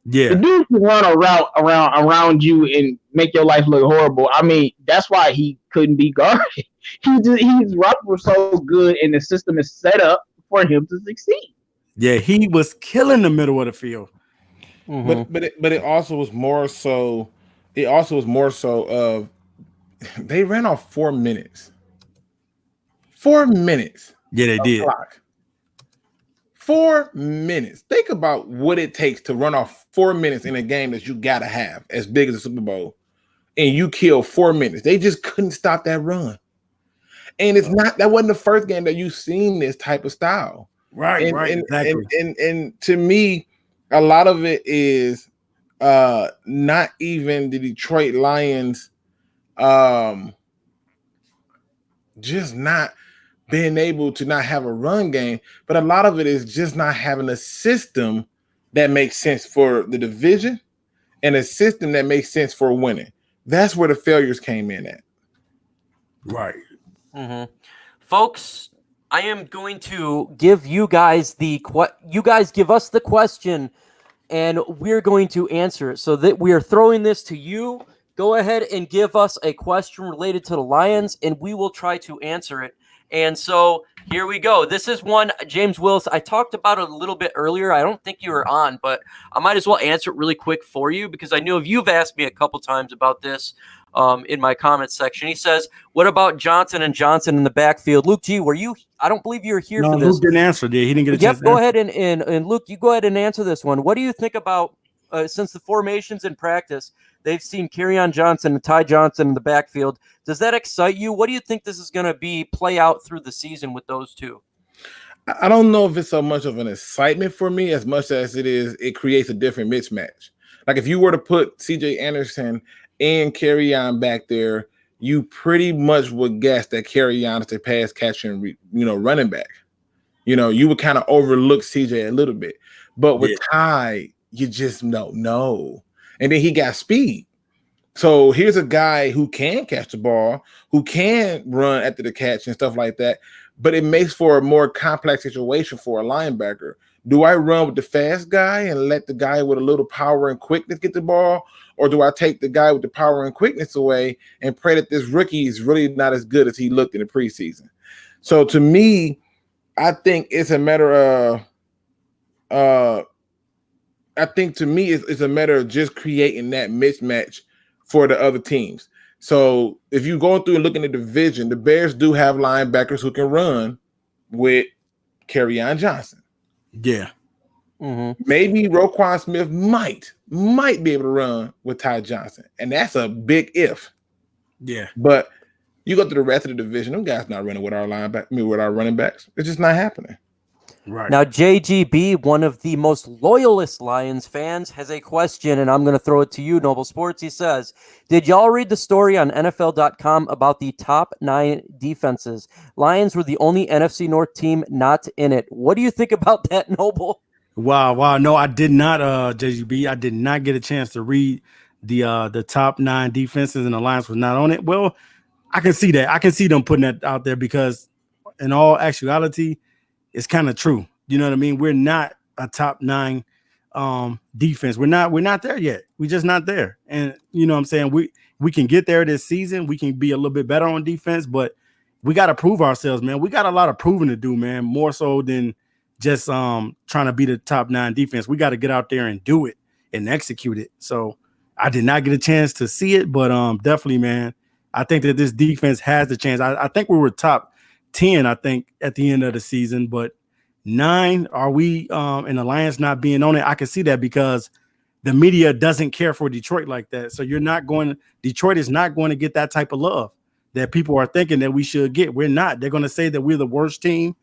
Yeah. The dude can run a route around you and make your life look horrible. That's why he couldn't be guarded. His routes were so good and the system is set up for him to succeed. Yeah, he was killing the middle of the field. Mm-hmm. But it also was more so. It also was more so of they ran off 4 minutes. 4 minutes. Yeah, they did. Clock. 4 minutes. Think about what it takes to run off 4 minutes in a game that you gotta have as big as the Super Bowl, and you kill 4 minutes. They just couldn't stop that run. And that wasn't the first game that you've seen this type of style. Right, exactly. And to me, a lot of it is not even the Detroit Lions just not being able to not have a run game, but a lot of it is just not having a system that makes sense for the division and a system that makes sense for winning. That's where the failures came in at. Right. Mm-hmm. Folks, I am going to give you guys you guys give us the question and we're going to answer it. So that we are throwing this to you. Go ahead and give us a question related to the Lions and we will try to answer it. And so here we go. This is one, James Willis. I talked about it a little bit earlier. I don't think you were on, but I might as well answer it really quick for you because I know you've asked me a couple times about this in my comments section. He says, what about Johnson and Johnson in the backfield? Luke G, were you? I don't believe you were here for this. Luke didn't answer, did he? He didn't get a chance to go answer. ahead and Luke, you go ahead and answer this one. What do you think about since the formations in practice, they've seen Kerryon Johnson and Ty Johnson in the backfield. Does that excite you? What do you think this is going to play out through the season with those two? I don't know if it's so much of an excitement for me as much as it creates a different mismatch. Like if you were to put CJ Anderson and Kerryon back there, you pretty much would guess that Kerryon is the pass catching, running back. You would kind of overlook CJ a little bit. But with Ty, you just don't know. And then he got speed. So here's a guy who can catch the ball, who can run after the catch and stuff like that. But it makes for a more complex situation for a linebacker. Do I run with the fast guy and let the guy with a little power and quickness get the ball? Or do I take the guy with the power and quickness away and pray that this rookie is really not as good as he looked in the preseason? So to me, I think it's a matter of it's a matter of just creating that mismatch for the other teams. So if you're going through and looking at the division, the Bears do have linebackers who can run with Kerryon Johnson. Yeah. Mm-hmm. Maybe Roquan Smith might be able to run with Ty Johnson. And that's a big if. Yeah. But you go to the rest of the division, them guys not running with our with our running backs. It's just not happening. Right. Now, JGB, one of the most loyalist Lions fans, has a question, and I'm going to throw it to you, Noble Sports. He says, did y'all read the story on NFL.com about the top 9 defenses? Lions were the only NFC North team not in it. What do you think about that, Noble? Wow. No, I did not, JGB. I did not get a chance to read the top 9 defenses, and the Lions was not on it. Well, I can see that. I can see them putting that out there because in all actuality, it's kind of true. You know what I mean? We're not a top 9 defense. We're not there yet. We're just not there. And you know what I'm saying? We can get there this season. We can be a little bit better on defense, but we got to prove ourselves, man. We got a lot of proving to do, man, more so than just trying to be the top 9 defense. We got to get out there and do it and execute it. So I did not get a chance to see it, but definitely, man, I think that this defense has the chance. I think we were top 10, I think, at the end of the season, but 9, are we in the Lions not being on it? I can see that because the media doesn't care for Detroit like that. So Detroit is not going to get that type of love that people are thinking that we should get. We're not. They're going to say that we're the worst team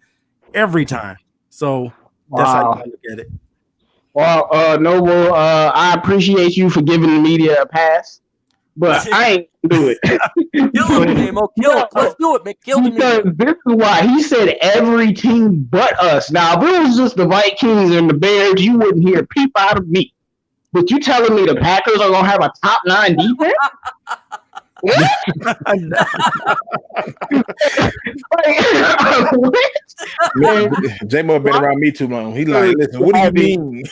every time. So that's how you look at it. Well, Noble, I appreciate you for giving the media a pass, but I ain't do it. Kill him, Nemo. Kill him. Let's do it, man. Kill him. Because this is why he said every team but us. Now, if it was just the Vikings and the Bears, you wouldn't hear a peep out of me. But you telling me the Packers are going to have a top 9 defense? What? J-Mo been around me too long. He like, listen, what do you mean?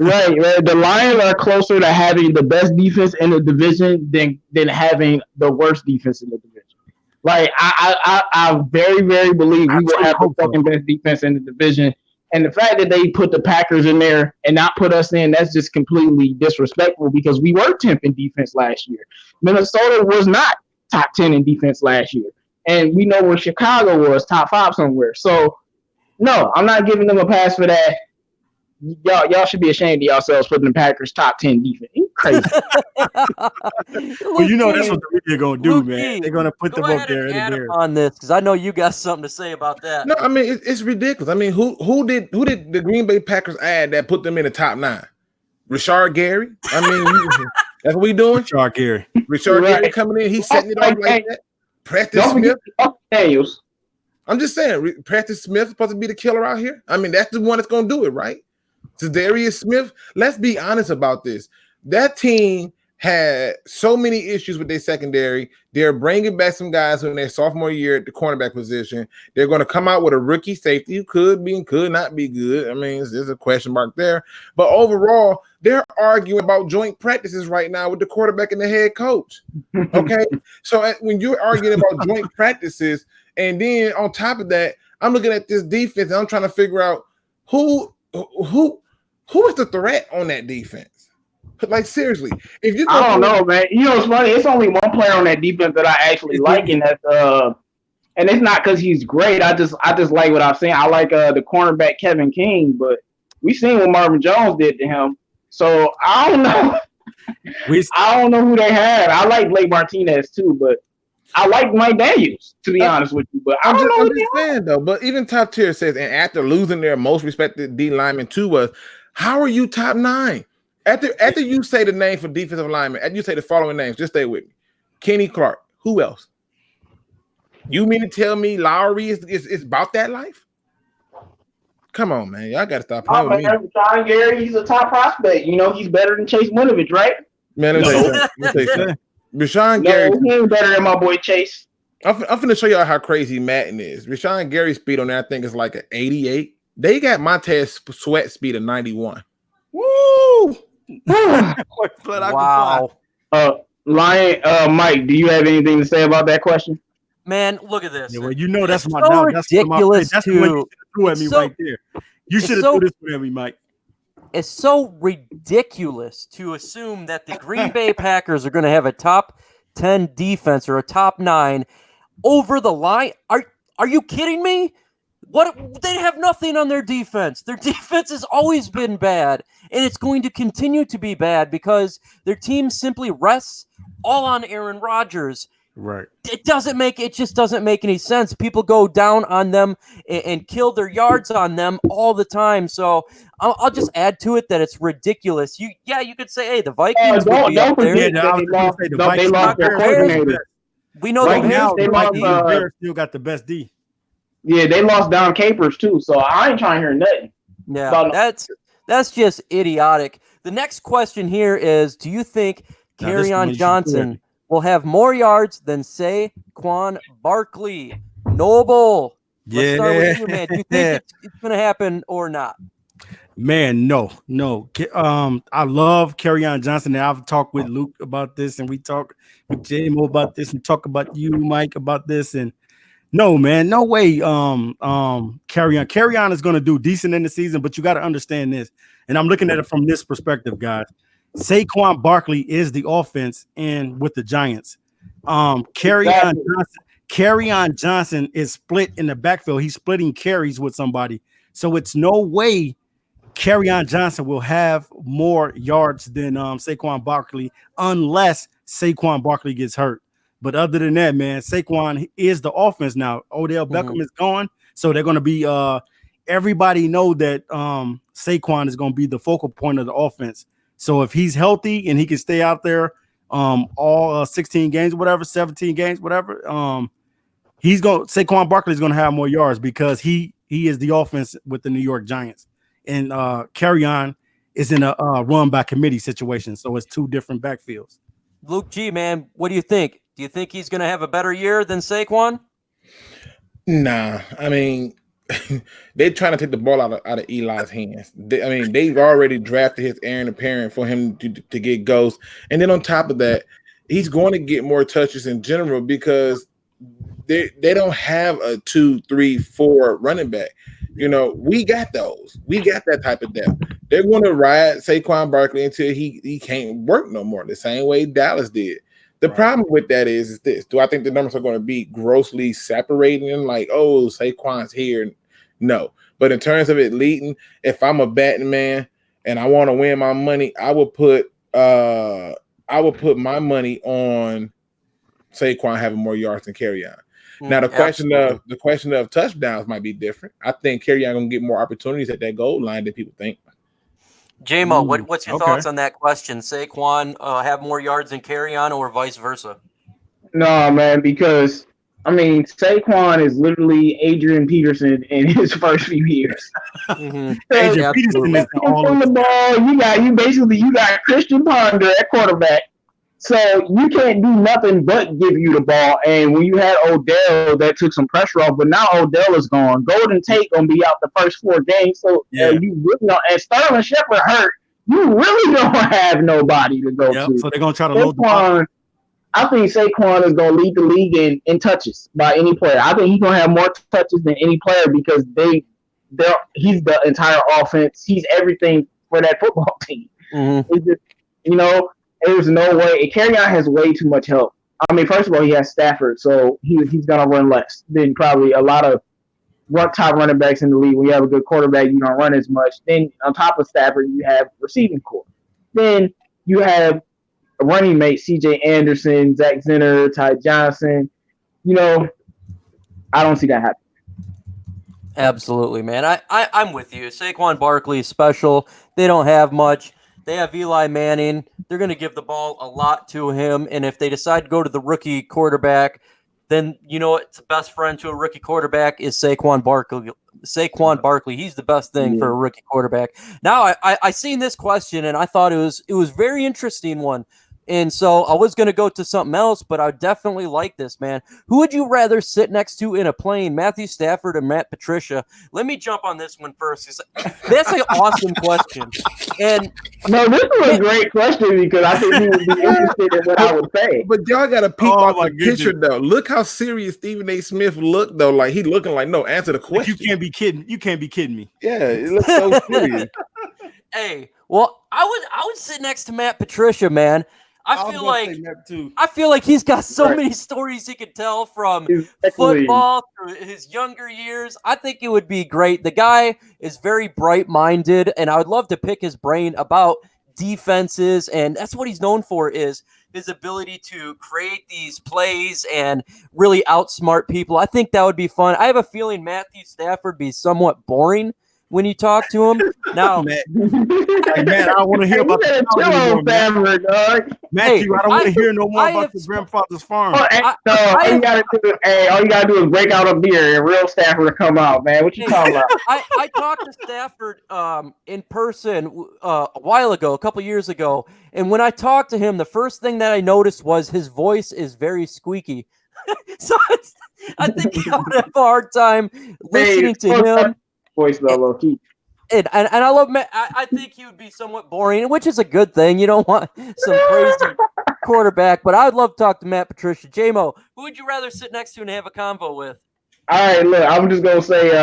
right. The Lions are closer to having the best defense in the division than having the worst defense in the division. Like, I very, very believe we will have the fucking best defense in the division. And the fact that they put the Packers in there and not put us in, that's just completely disrespectful because we were 10th in defense last year. Minnesota was not. top 10 in defense last year. And we know where Chicago was, top 5 somewhere. So, no, I'm not giving them a pass for that. Y'all should be ashamed of yourselves putting the Packers top 10 defense. You crazy. Well, you know that's what the media gonna do, man. They're gonna put the book there on this because I know you got something to say about that. No, I mean it's ridiculous. I mean, who did the Green Bay Packers add that put them in the top 9? Richard Gary. I mean, that's what we doing. Richard Gary. Richard Gary coming in. He's setting it off like that. Preston Smith. Daniels. I'm just saying, Preston Smith is supposed to be the killer out here. I mean, that's the one that's gonna do it, right? Darius Smith. Let's be honest about this. That team had so many issues with their secondary. They're bringing back some guys in their sophomore year at the cornerback position. They're going to come out with a rookie safety who could be and could not be good. I mean, there's a question mark there. But overall, they're arguing about joint practices right now with the quarterback and the head coach. Okay? So when you're arguing about joint practices, and then on top of that, I'm looking at this defense and I'm trying to figure out who is the threat on that defense. Like seriously, if you I don't know, man. You know, it's funny. It's only one player on that defense that I actually like, and that's and it's not because he's great. I just like what I've seen. I like the cornerback Kevin King, but we seen what Marvin Jones did to him. So I don't know. I don't know who they have. I like Blake Martinez too, but I like Mike Daniels to be honest with you. But I don't know understand though. But even Top Tier says, and after losing their most respected D lineman to us, how are you top 9? After you say the name for defensive lineman, and you say the following names, just stay with me. Kenny Clark. Who else? You mean to tell me Lowry is about that life? Come on, man. Y'all got to stop playing with me. John Gary, he's a top prospect. You know, he's better than Chase Winovich, right? Man, let me say something. Rashawn Gary. He ain't better than my boy Chase. I'm finna show y'all how crazy Madden is. Rashawn Gary's speed on that, I think, is like an 88. They got Montez Sweat speed of 91. Woo! Wow. Mike, do you have anything to say about that question? Man, look at this. Yeah, well, you know that's it's my so that's ridiculous. That's the one you threw at me right there. You should have threw this one at me, Mike. It's so ridiculous to assume that the Green Bay Packers are going to have a top 10 defense or a top 9 over the line. Are you kidding me? What, they have nothing on their defense. Their defense has always been bad, and it's going to continue to be bad because their team simply rests all on Aaron Rodgers. Right. It just doesn't make any sense. People go down on them and kill their yards on them all the time. So I'll just add to it that it's ridiculous. You could say, hey, the Vikings would be up there. They lost their coordinator. We know right the now they Bears still got the best D. Yeah, they lost Don Capers too. So I ain't trying to hear nothing. Yeah, that's just idiotic. The next question here is: do you think Kerryon Johnson will have more yards than Saquon Barkley? Noble. Let's start with you, man. Do you think it's going to happen or not? Man, no. I love Kerryon Johnson, and I've talked with Luke about this, and we talk with J-Mo about this, and talk about you, Mike, about this, and no, man, no way. Kerryon is going to do decent in the season, but you got to understand this, and I'm looking at it from this perspective, guys. Saquon Barkley is the offense, and with the Giants, Kerryon Johnson is split in the backfield. He's splitting carries with somebody, so it's no way Kerryon Johnson will have more yards than Saquon Barkley unless Saquon Barkley gets hurt. But other than that, man, Saquon is the offense now. Odell Beckham is gone, so they're going to be everybody know that Saquon is going to be the focal point of the offense. So if he's healthy and he can stay out there all 16 games, whatever, 17 games, whatever, Saquon Barkley is going to have more yards because he is the offense with the New York Giants. And Kerryon is in a run by committee situation, so it's two different backfields. Luke G, man, what do you think? Do you think he's going to have a better year than Saquon? Nah, I mean, they're trying to take the ball out of Eli's hands. They've already drafted his heir apparent for him to get ghost. And then on top of that, he's going to get more touches in general because they don't have a 2, 3, 4 running back. You know, we got those. We got that type of depth. They're going to ride Saquon Barkley until he can't work no more, the same way Dallas did. The problem with that is this. Do I think the numbers are going to be grossly separating and like, oh, Saquon's here? No. But in terms of it leading, if I'm a betting man and I want to win my money, I would put my money on Saquon having more yards than Kerryon. Now the question of touchdowns might be different. I think Kerryon gonna get more opportunities at that goal line than people think. J-Mo, what's your thoughts on that question? Saquon have more yards than Kerryon or vice versa? No, man, because I mean Saquon is literally Adrian Peterson in his first few years. Adrian Peterson is on the ball. You got Christian Ponder at quarterback. So you can't do nothing but give you the ball. And when you had Odell, that took some pressure off. But now Odell is gone. Golden Tate gonna be out the first 4 games. So you really don't. And Sterling Shepard hurt. You really don't have nobody to go to. So they're gonna try to load the box. I think Saquon is gonna lead the league in touches by any player. I think he's gonna have more touches than any player because he's the entire offense. He's everything for that football team. Mm-hmm. It's just, there's no way. Kerryon has way too much help. I mean, first of all, he has Stafford, so he's going to run less than probably a lot of top running backs in the league. When you have a good quarterback, you don't run as much. Then on top of Stafford, you have receiving core. Then you have a running mate, C.J. Anderson, Zach Zenner, Ty Johnson. I don't see that happening. Absolutely, man. I'm with you. Saquon Barkley is special. They don't have much. They have Eli Manning. They're going to give the ball a lot to him. And if they decide to go to the rookie quarterback, then it's the best friend to a rookie quarterback is Saquon Barkley. He's the best thing for a rookie quarterback. Now, I seen this question, and I thought it was very interesting one. And so I was going to go to something else, but I definitely like this, man. Who would you rather sit next to in a plane, Matthew Stafford or Matt Patricia? Let me jump on this one first. That's an awesome question. And no, this was a great question because I think he would be interested in what I would say. But y'all got to peek off the picture, though. Look how serious Stephen A. Smith looked, though. Like, he looking like, no, answer the question. You can't be kidding. You can't be kidding me. Yeah, it looks so serious. Hey, well, I would sit next to Matt Patricia, man. I feel like he's got so many stories he could tell from football through his younger years. I think it would be great. The guy is very bright-minded, and I would love to pick his brain about defenses, and that's what he's known for is his ability to create these plays and really outsmart people. I think that would be fun. I have a feeling Matthew Stafford be somewhat boring when you talk to him. Now, man, I want to hear about the family, dog. Matthew, I don't want to hear no more about your grandfather's farm. All you gotta do is break out a beer and real Stafford to come out, man. What you talking about? I talked to Stafford in person a while ago, a couple years ago, and when I talked to him, the first thing that I noticed was his voice is very squeaky. So I think I would have a hard time listening to him. Voice though, low key. And I love Matt. I think he would be somewhat boring, which is a good thing. You don't want some crazy quarterback, but I'd love to talk to Matt Patricia. J-Mo, who would you rather sit next to and have a convo with? All right, look, I'm just gonna say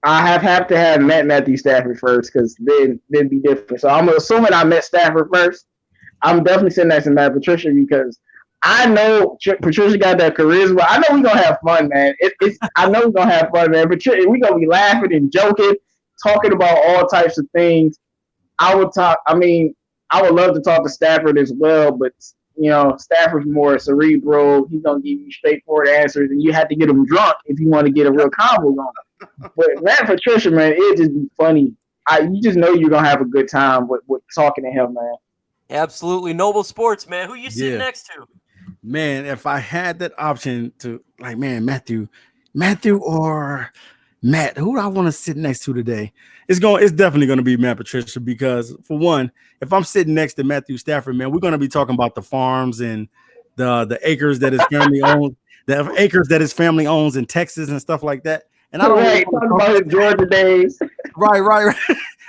I have to have Matthew Stafford first because then be different. So I'm assuming I met Stafford first. I'm definitely sitting next to Matt Patricia because I know Patricia got that charisma. I know we're going to have fun, man. I know we're going to have fun, man. Patricia, we're going to be laughing and joking, talking about all types of things. I would love to talk to Stafford as well, but, Stafford's more cerebral. He's going to give you straightforward answers, and you have to get him drunk if you want to get a real convo going. But Matt Patricia, man, it'd just be funny. You just know you're going to have a good time with talking to him, man. Absolutely. Noble Sports, man. Who you sitting next to? Man, if I had that option to, Matthew or Matt, who do I want to sit next to today? It's definitely going to be Matt Patricia because, for one, if I'm sitting next to Matthew Stafford, man, we're going to be talking about the farms and the acres that his family owns, the acres that his family owns in Texas and stuff like that. And I don't talk about his Georgia days. Right.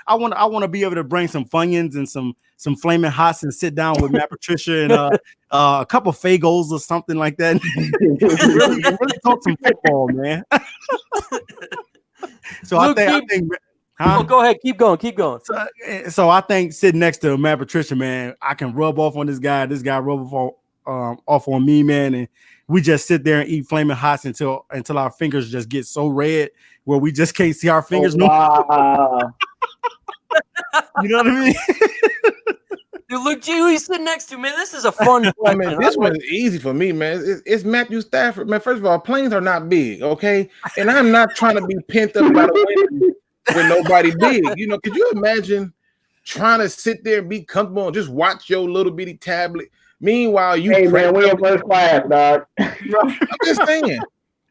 I want to be able to bring some Funyuns and some Flaming Hots and sit down with Matt Patricia and a couple Fagos or something like that. really talk some football, man. So Luke, I think Huh? Oh, go ahead. Keep going. Keep going. So I think sitting next to Matt Patricia, man, I can rub off on this guy. This guy rub off on me, man, and we just sit there and eat flaming hots until our fingers just get so red where we just can't see our fingers. Wow. You know what I mean? Dude, look, G, who you sitting next to, man. This is a fun I question. mean, this one's easy for me, man. It's Matthew Stafford, man. First of all, planes are not big, okay? And I'm not trying to be pent up by the wind with nobody big. You know, could you imagine trying to sit there and be comfortable and just watch your little bitty tablet? Meanwhile, you man, we in first class, dog. I'm just saying,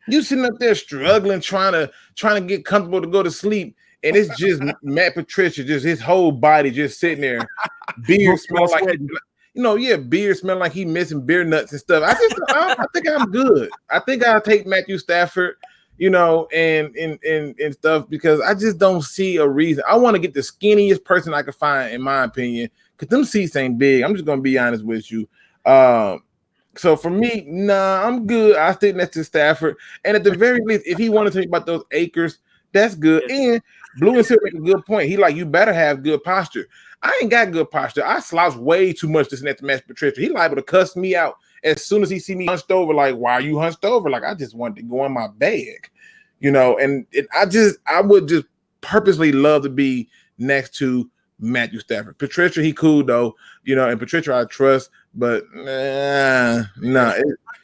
you sitting up there struggling, trying to get comfortable to go to sleep, and it's just Matt Patricia, just his whole body just sitting there, beard smell like beard smell like he missing beer nuts and stuff. I think I'm good. I think I'll take Matthew Stafford, you know, and stuff, because I just don't see a reason. I want to get the skinniest person I can find, in my opinion, because them seats ain't big. I'm just gonna be honest with you. So for me, nah, I'm good. I stick next to Stafford, and at the very least, if he wanted to talk about those acres, that's good. And Blue and Silver make a good point. He like, you better have good posture. I ain't got good posture. I slouch way too much listening to Matt Patricia. He liable to cuss me out as soon as he see me hunched over. Like, why are you hunched over? Like, I just wanted to go in my bag, you know. And I would just purposely love to be next to Matthew Stafford. Patricia, he cool though, you know, and Patricia I trust, but it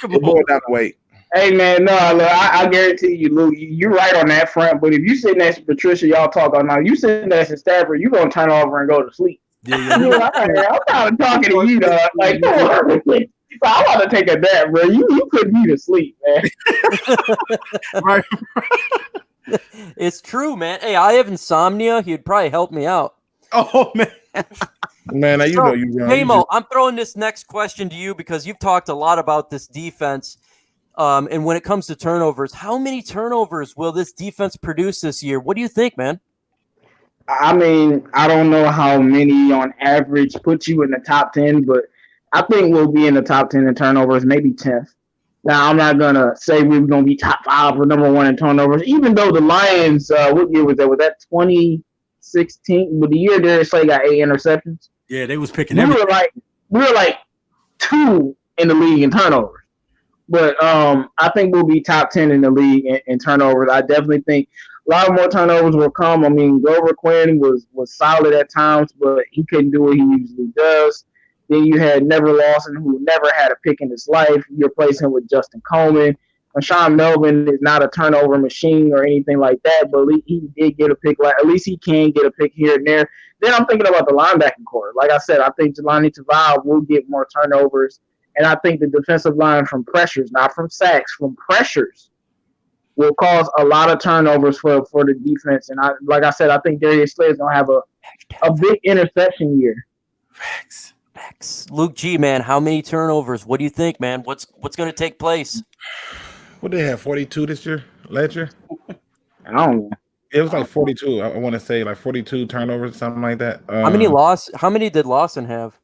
boiled down the weight. Hey man, no, look, I guarantee you, Lou, you're right on that front. But if you sit next to Patricia, y'all talk all night. You sit next to Stafford, you're gonna turn over and go to sleep. Yeah. I'm kind of talking to you, dog. Like, come on, I want to take a nap, bro. You put me to sleep, man. Right. It's true, man. Hey, I have insomnia. He'd probably help me out. Oh man. Man, now you know you wrong. Hey Mo, I'm throwing this next question to you because you've talked a lot about this defense. And when it comes to turnovers, how many turnovers will this defense produce this year? What do you think, man? I mean, I don't know how many on average put you in the top 10, but I think we'll be in the top 10 in turnovers, maybe 10th. Now, I'm not going to say we're going to be top 5 or number 1 in turnovers, even though the Lions, what year was that? Was that 2016? With the year Darius Slay got 8 interceptions? Yeah, they was picking we were like 2 in the league in turnovers. But I think we'll be top 10 in the league in turnovers. I definitely think a lot more turnovers will come. I mean, Grover Quinn was solid at times, but he couldn't do what he usually does. Then you had Never Lawson, who never had a pick in his life. You replace him with Justin Coleman. Sean Melvin is not a turnover machine or anything like that, but he did get a pick. Like, at least he can get a pick here and there. Then I'm thinking about the linebacking core. Like I said, I think Jelani Tavai will get more turnovers. And I think the defensive line from pressures, not from sacks, from pressures, will cause a lot of turnovers for the defense. And like I said, I think Darius Slay is gonna have a big interception year. Facts. Luke G, man, how many turnovers? What do you think, man? What's going to take place? What they have, 42 this year, last year? I don't know. It was like 42. I want to say like 42 turnovers, something like that. How many did Lawson have?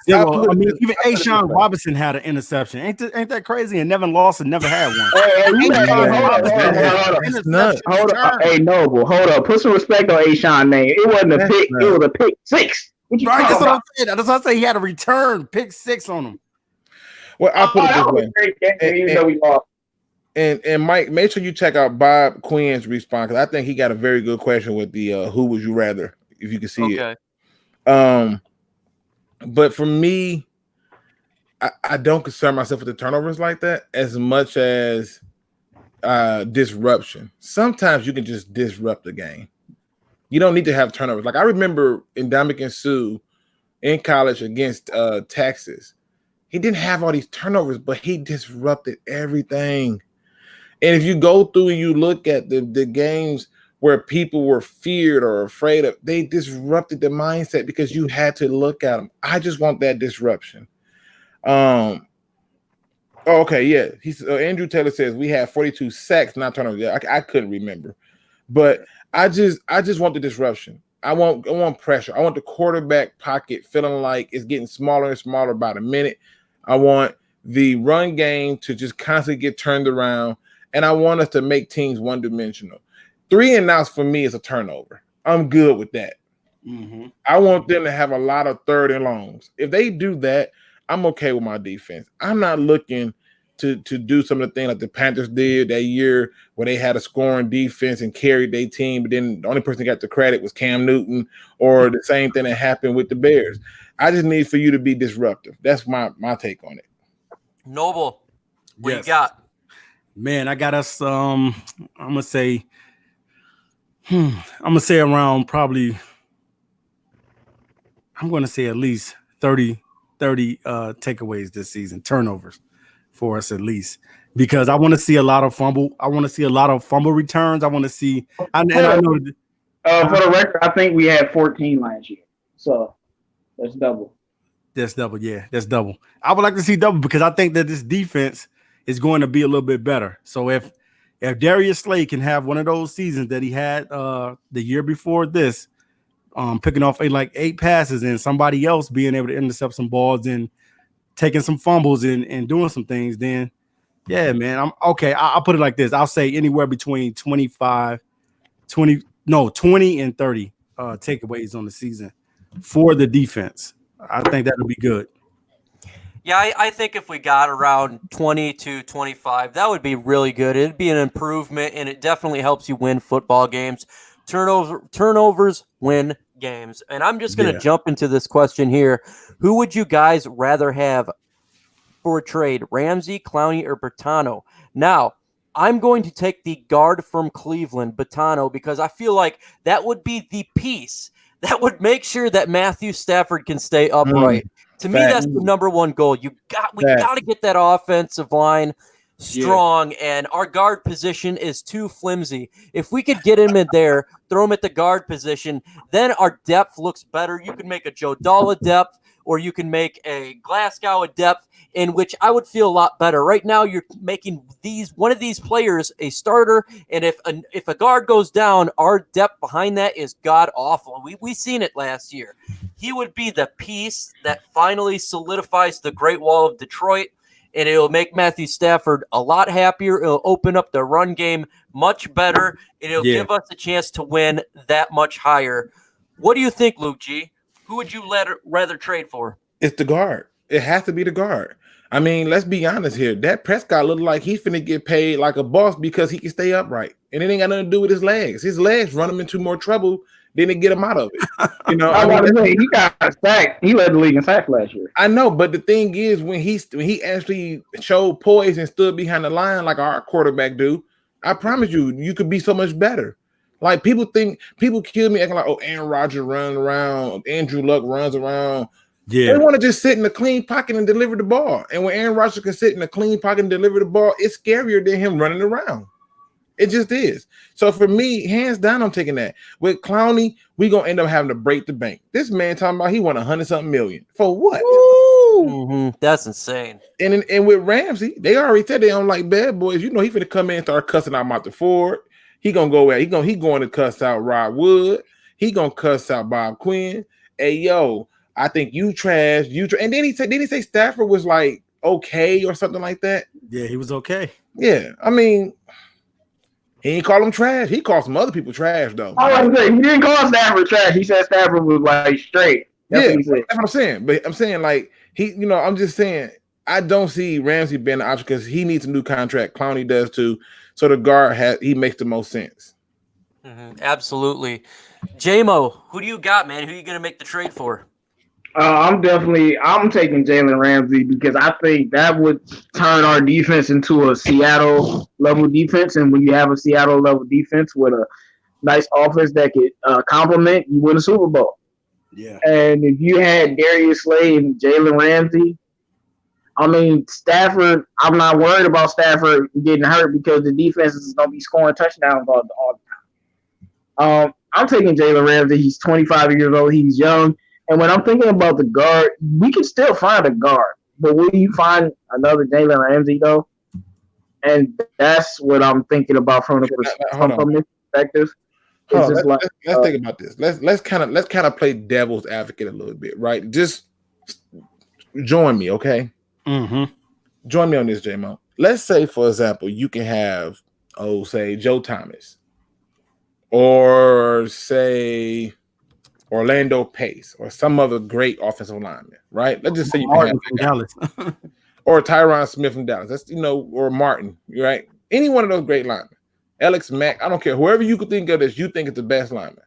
Yeah, well, I mean, even Ashawn Robinson had an interception. Ain't that crazy? And Nevin Lawson never had one. Hold up. Hey, Noble, hold up. Put some respect on Ashawn's name. It wasn't a pick. It was a pick 6. Right, that's what I'm saying. That's what I say. He had a return pick 6 on him. Well, I'll put it this way. Great game, even though we lost. And Mike, make sure you check out Bob Quinn's response, because I think he got a very good question with the who would you rather, if you can see it. But for me, I don't concern myself with the turnovers like that as much as disruption. Sometimes you can just disrupt the game. You don't need to have turnovers. Like I remember in Ndamukong Suh in college against Texas, he didn't have all these turnovers, but he disrupted everything. And if you go through and you look at the games where people were feared or afraid of, they disrupted the mindset because you had to look at them. I just want that disruption. Okay, yeah. Andrew Taylor says we have 42 sacks, not turnovers. Yeah, I couldn't remember, but I just want the disruption. I want pressure. I want the quarterback pocket feeling like it's getting smaller and smaller by the minute. I want the run game to just constantly get turned around. and I want us to make teams one-dimensional. 3 and outs for me is a turnover. I'm good with that. Mm-hmm. I want them to have a lot of 3rd and longs. If they do that, I'm okay with my defense. I'm not looking to do some of the things like the Panthers did that year where they had a scoring defense and carried their team, but then the only person that got the credit was Cam Newton, or the same thing that happened with the Bears. I just need for you to be disruptive. That's my take on it. Noble, what Yes. you got? Man, I got us. I'm gonna say around probably. I'm gonna say at least 30 takeaways this season, turnovers for us at least, because I want to see a lot of fumble. I want to see a lot of fumble returns. I want to see. I know. For the record, I think we had 14 last year, so that's double. That's double. Yeah, that's double. I would like to see double because I think that this defense is going to be a little bit better. So if Darius Slay can have one of those seasons that he had the year before this, picking off 8 passes and somebody else being able to intercept some balls and taking some fumbles and doing some things, then yeah, man, I'm okay. I'll put it like this. I'll say anywhere between 20 and 30 takeaways on the season for the defense. I think that'll be good. Yeah, I think if we got around 20 to 25, that would be really good. It'd be an improvement, and it definitely helps you win football games. Turnovers win games. And I'm just going to jump into this question here. Who would you guys rather have for a trade, Ramsey, Clowney, or Bertano? Now, I'm going to take the guard from Cleveland, Bertano, because I feel like that would be the piece that would make sure that Matthew Stafford can stay upright. To me, that's the number one goal. We got to get that offensive line strong, and our guard position is too flimsy. If we could get him in there, throw him at the guard position, then our depth looks better. You can make a Joe Dalla depth, or you can make a Glasgow a depth, in which I would feel a lot better. Right now, you're making one of these players a starter, and if a guard goes down, our depth behind that is god awful. We seen it last year. He would be the piece that finally solidifies the Great Wall of Detroit, and it'll make Matthew Stafford a lot happier. It'll open up the run game much better, and it'll give us a chance to win that much higher. What do you think, Luke G? Who would you rather trade for? It's the guard. It has to be the guard. I mean, let's be honest here. Dak Prescott looked like he's finna get paid like a boss because he can stay upright. And it ain't got nothing to do with his legs. His legs run him into more trouble than they get him out of it. You know, he got sacked. He led the league in sacks last year. I know, but the thing is, when he actually showed poise and stood behind the line like our quarterback do, I promise you could be so much better. Like people kill me acting like, oh, Aaron Rodgers runs around, Andrew Luck runs around. Yeah, they want to just sit in a clean pocket and deliver the ball. And when Aaron Rodgers can sit in a clean pocket and deliver the ball, it's scarier than him running around. It just is. So for me, hands down, I'm taking that. With Clowney, we're gonna end up having to break the bank. This man talking about he won $100-something million. For what? Mm-hmm. That's insane. And with Ramsey, they already said they don't like bad boys. You know, he finna come in and start cussing out Martha Ford. He gonna go he going to cuss out Rod Wood. He gonna cuss out Bob Quinn. Hey yo, I think you trash. And then he said, didn't he say Stafford was like okay or something like that? Yeah, he was okay. Yeah, I mean, he didn't call him trash. He called some other people trash though. I was saying, he didn't call Stafford trash. He said Stafford was like straight. That's what he said. That's what I'm saying. But I'm saying like I'm just saying I don't see Ramsey being an option because he needs a new contract. Clowney does too. So the guard he makes the most sense. Mm-hmm. Absolutely. J-Mo, who do you got, man? Who are you going to make the trade for? I'm taking Jalen Ramsey because I think that would turn our defense into a Seattle level defense. And when you have a Seattle level defense with a nice offense that could complement, you win a Super Bowl. Yeah. And if you had Darius Slay and Jalen Ramsey, I mean, Stafford, I'm not worried about Stafford getting hurt because the defense is going to be scoring touchdowns all the time. I'm taking Jalen Ramsey. He's 25 years old. He's young. And when I'm thinking about the guard, we can still find a guard. But will you find another Jalen Ramsey, though? And that's what I'm thinking about from this perspective. Let's think about this. Let's kind of play devil's advocate a little bit, right? Just join me, okay? Mm-hmm. Join me on this, J-Mo. Let's say, for example, you can have say Joe Thomas, or say Orlando Pace, or some other great offensive lineman, right? Let's just say you can have Martin from Dallas. or Tyron Smith from Dallas. That's or Martin, right? Any one of those great linemen. Alex Mack, I don't care. Whoever you could think of that you think is the best lineman.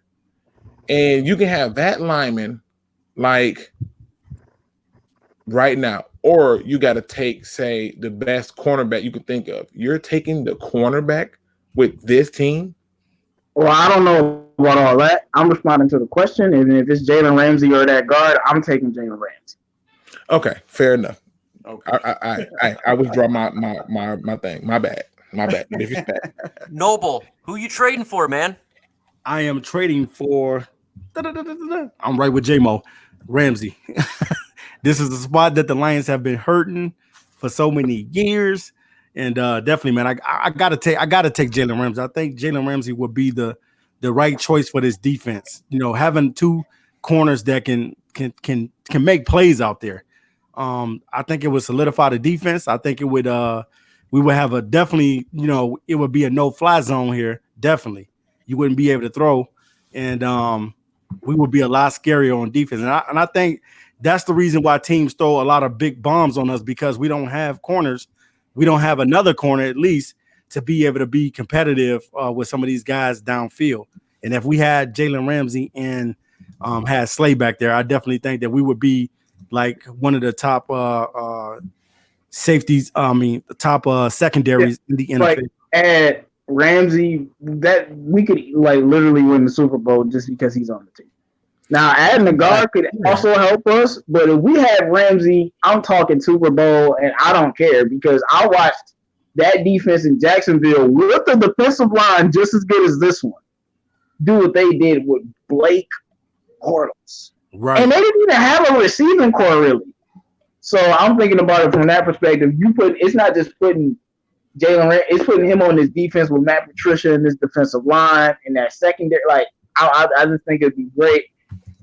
And you can have that lineman like right now, or you got to take, say, the best cornerback you could think of. You're taking the cornerback with this team? Well, I don't know about all that. I'm responding to the question, and if it's Jalen Ramsey or that guard, I'm taking Jalen Ramsey. Okay, fair enough. Okay. I withdraw my thing. My bad. Disrespect. Noble, who you trading for, man? I am trading for. I'm right with J-Mo. Ramsey. This is the spot that the Lions have been hurting for so many years, and definitely, man, I gotta take Jalen Ramsey. I think Jalen Ramsey would be the right choice for this defense. Having two corners that can make plays out there. I think it would solidify the defense. I think it would. We would have a definitely. It would be a no-fly zone here. Definitely, you wouldn't be able to throw, and we would be a lot scarier on defense. And I think that's the reason why teams throw a lot of big bombs on us, because we don't have corners. We don't have another corner, at least, to be able to be competitive with some of these guys downfield. And if we had Jalen Ramsey and had Slay back there, I definitely think that we would be like one of the top safeties. The top secondaries in the NFL. Like, at Ramsey, that we could literally win the Super Bowl just because he's on the team. Now, adding a guard could also help us, but if we had Ramsey, I'm talking Super Bowl, and I don't care, because I watched that defense in Jacksonville with the defensive line just as good as this one do what they did with Blake Bortles. Right. And they didn't even have a receiving core, really. So I'm thinking about it from that perspective. It's not just putting Jalen, it's putting him on this defense with Matt Patricia and this defensive line and that secondary. I just think it'd be great.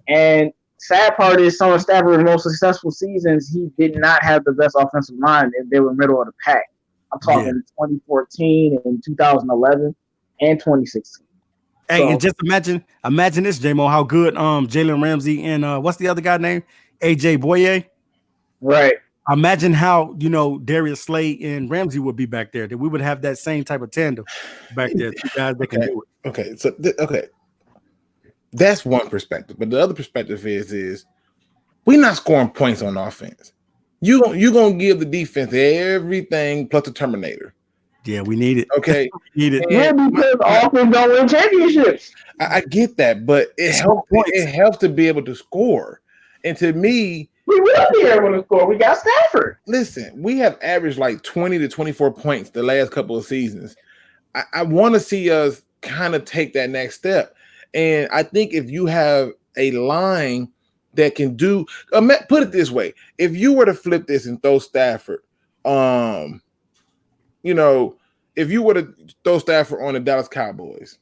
And sad part is, some of Stafford's most successful seasons, he did not have the best offensive line if they were middle of the pack. I'm talking 2014 and 2011 and 2016. Hey, and just imagine this, J-Mo, how good Jalen Ramsey and what's the other guy name? AJ Boye. Right. Imagine how Darius Slay and Ramsey would be back there. That we would have that same type of tandem back there. Two guys that can do it. Okay, so that's one perspective, but the other perspective is we're not scoring points on offense. You're gonna give the defense everything plus the Terminator. Yeah, we need it. Okay, we need it. Yeah, because offense don't win championships. I get that, but it helps to be able to score. And to me, we will be able to score. We got Stafford. Listen, we have averaged like 20 to 24 points the last couple of seasons. I want to see us kind of take that next step. And I think if you have a line that can do, put it this way, if you were to flip this and throw Stafford, if you were to throw Stafford on the Dallas Cowboys,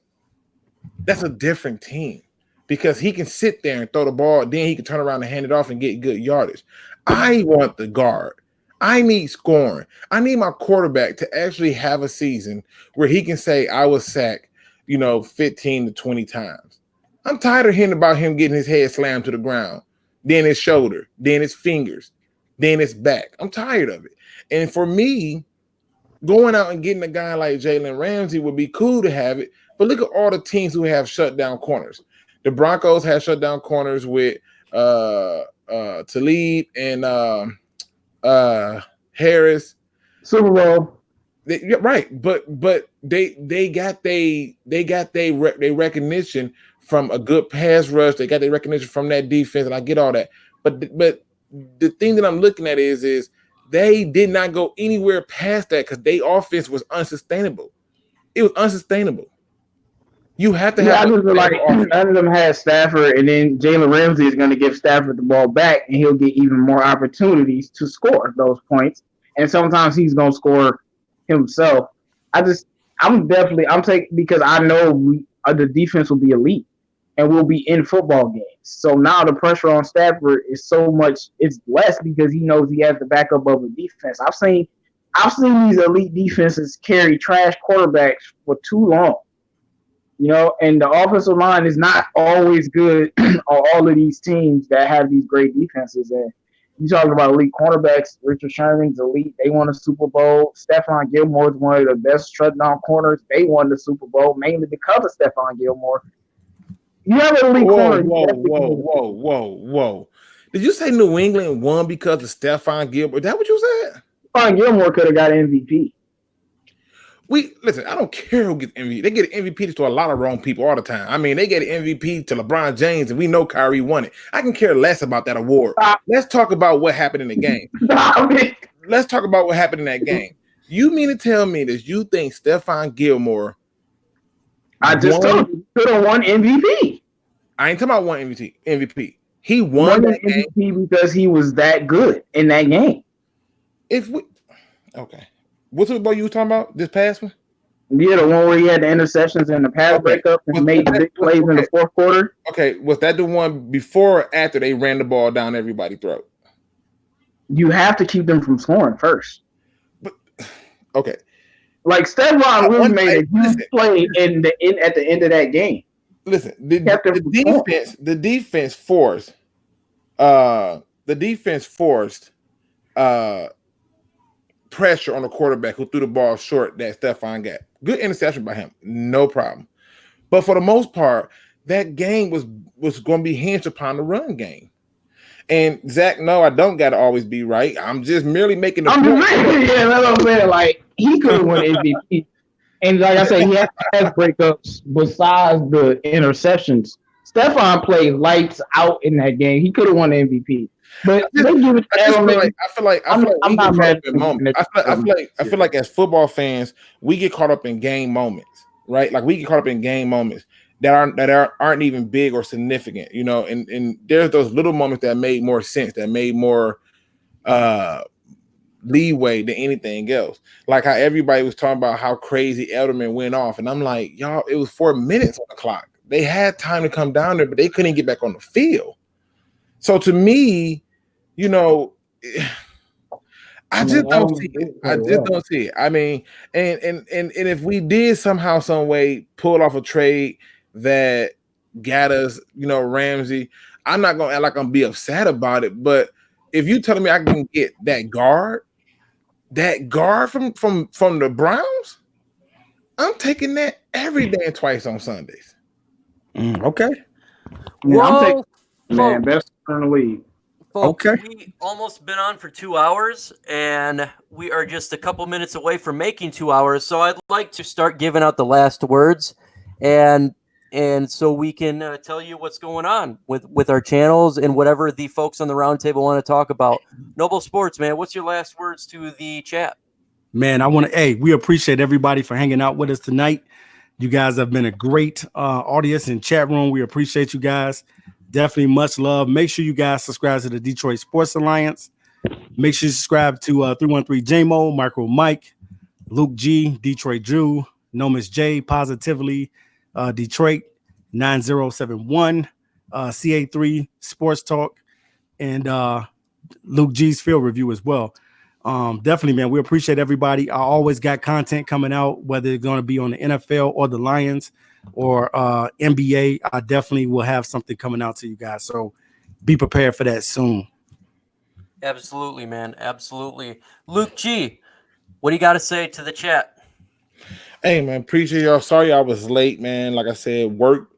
that's a different team, because he can sit there and throw the ball, then he can turn around and hand it off and get good yardage. I want the guard. I need scoring. I need my quarterback to actually have a season where he can say, I was sacked 15 to 20 times. I'm tired of hearing about him getting his head slammed to the ground, then his shoulder, then his fingers, then his back. I'm tired of it. And for me, going out and getting a guy like Jalen Ramsey would be cool to have it. But look at all the teams who have shut down corners. The Broncos have shut down corners with Talib and Harris. Super Bowl. Right, but they got they recognition from a good pass rush. They got their recognition from that defense, and I get all that. But the thing that I'm looking at is they did not go anywhere past that because their offense was unsustainable. It was unsustainable. You have to have. I just feel like none of them had Stafford, and then Jalen Ramsey is going to give Stafford the ball back, and he'll get even more opportunities to score those points. And sometimes he's going to score himself. I'm taking, because I know the defense will be elite and we'll be in football games. So now the pressure on Stafford is it's less because he knows he has the backup of a defense. I've seen I've seen these elite defenses carry trash quarterbacks for too long. And the offensive line is not always good on all of these teams that have these great defenses. And you talking about elite cornerbacks, Richard Sherman's elite. They won a Super Bowl. Stephon Gilmore is one of the best shutdown corners. They won the Super Bowl mainly because of Stephon Gilmore. You have an elite corner. Whoa. Did you say New England won because of Stephon Gilmore? Is that what you said? Stephon Gilmore could have got MVP. Listen, I don't care who gets MVP. They get an MVP to a lot of wrong people all the time. I mean, they get an MVP to LeBron James, and we know Kyrie won it. I can care less about that award. Let's talk about what happened in the game. Let's talk about what happened in that game. You mean to tell me that you think Stephon Gilmore? I just told you could have won MVP. I ain't talking about one MVP. He won that MVP game because he was that good in that game. Okay. What Super Bowl you were talking about? This past one? Yeah, the one where he had the interceptions and the pass breakup and made the big plays in the fourth quarter. Okay, was that the one before or after they ran the ball down everybody's throat? You have to keep them from scoring first. Okay. Like Stephon really made a huge play at the end of that game. Listen, the defense forced pressure on the quarterback who threw the ball short that Stephon got. Good interception by him, no problem. But for the most part, that game was going to be hinged upon the run game. And Zach, no, I don't got to always be right. I'm just merely making the point. Yeah, that's what I'm saying. Like, he could have won MVP. And like I said, he had pass breakups besides the interceptions. Stephon played lights out in that game. He could have won the MVP. But they give it to Edelman. I'm not mad at moment. I feel like as football fans, we get caught up in game moments, right? Like we get caught up in game moments that aren't even big or significant, and there's those little moments that made more sense, that made more leeway than anything else. Like how everybody was talking about how crazy Edelman went off, and I'm like, y'all, it was 4 minutes on the clock. They had time to come down there, but they couldn't get back on the field. So to me, I just don't see it. Don't see it. I mean, and if we did somehow, some way pull off a trade that got us, Ramsey, I'm not gonna act like I'm gonna be upset about it. But if you telling me I can get that guard from the Browns, I'm taking that every day and twice on Sundays. Okay. Yeah, I'm taking best in the league. Folks, we almost been on for 2 hours, and we are just a couple minutes away from making 2 hours. So I'd like to start giving out the last words, and so we can tell you what's going on with our channels and whatever the folks on the roundtable want to talk about. Noble Sports, man, what's your last words to the chat? Man, we appreciate everybody for hanging out with us tonight. You guys have been a great audience in chat room. We appreciate you guys. Definitely much love. Make sure you guys subscribe to the Detroit Sports Alliance. Make sure you subscribe to 313 JMO, Micro Mike, Luke G, Detroit Drew, Nomis J, Positively, Detroit 9071, CA3 Sports Talk, and Luke G's Field Review as well. Definitely, man, we appreciate everybody. I always got content coming out, whether it's going to be on the NFL or the Lions or NBA. I definitely will have something coming out to you guys. So be prepared for that soon. Absolutely, man. Absolutely. Luke G, what do you got to say to the chat? Hey, man, appreciate y'all. Sorry I was late, man. Like I said, work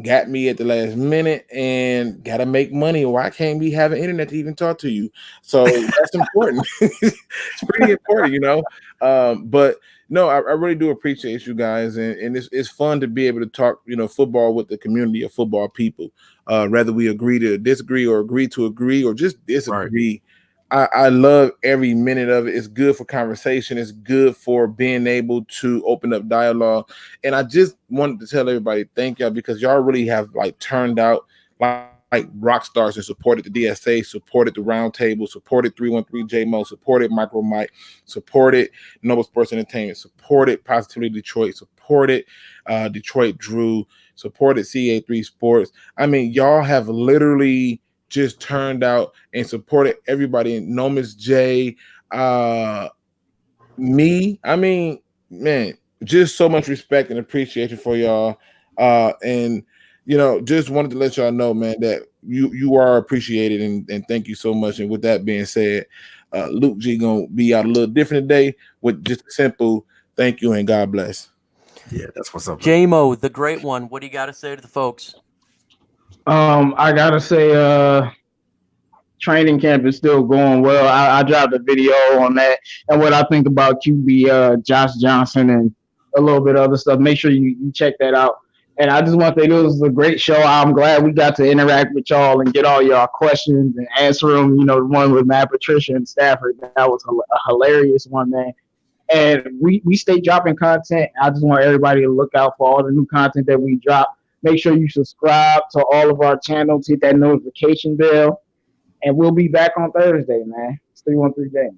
got me at the last minute and got to make money or I can't be having internet to even talk to you. So that's important. It's pretty important, But no, I really do appreciate you guys. And it's fun to be able to talk, football with the community of football people. Whether we agree to disagree or agree to agree or just disagree. Right. I love every minute of it. It's good for conversation. It's good for being able to open up dialogue. And I just wanted to tell everybody, thank y'all, because y'all really have turned out like rock stars and supported the DSA, supported the roundtable, supported 313 JMO, supported Micro Mike, supported Noble Sports Entertainment, supported Positively Detroit, supported Detroit Drew, supported CA3 Sports. I mean, y'all have literally just turned out and supported everybody in Nomis J, I mean, man, just so much respect and appreciation for y'all. And just wanted to let y'all know, man, that you are appreciated and thank you so much. And with that being said, Luke G gonna be out a little different today with just a simple thank you and God bless. Yeah, that's what's up. JMO, the great one. What do you got to say to the folks? I gotta say, training camp is still going well. I dropped a video on that and what I think about QB Josh Johnson and a little bit of other stuff. Make sure you check that out. And I just want to say this was a great show. I'm glad we got to interact with y'all and get all y'all questions and answer them. The one with Matt Patricia and Stafford, that was a hilarious one, man. And we stay dropping content. I just want everybody to look out for all the new content that we drop. Make sure you subscribe to all of our channels, hit that notification bell, and we'll be back on Thursday, man. It's 313 Game.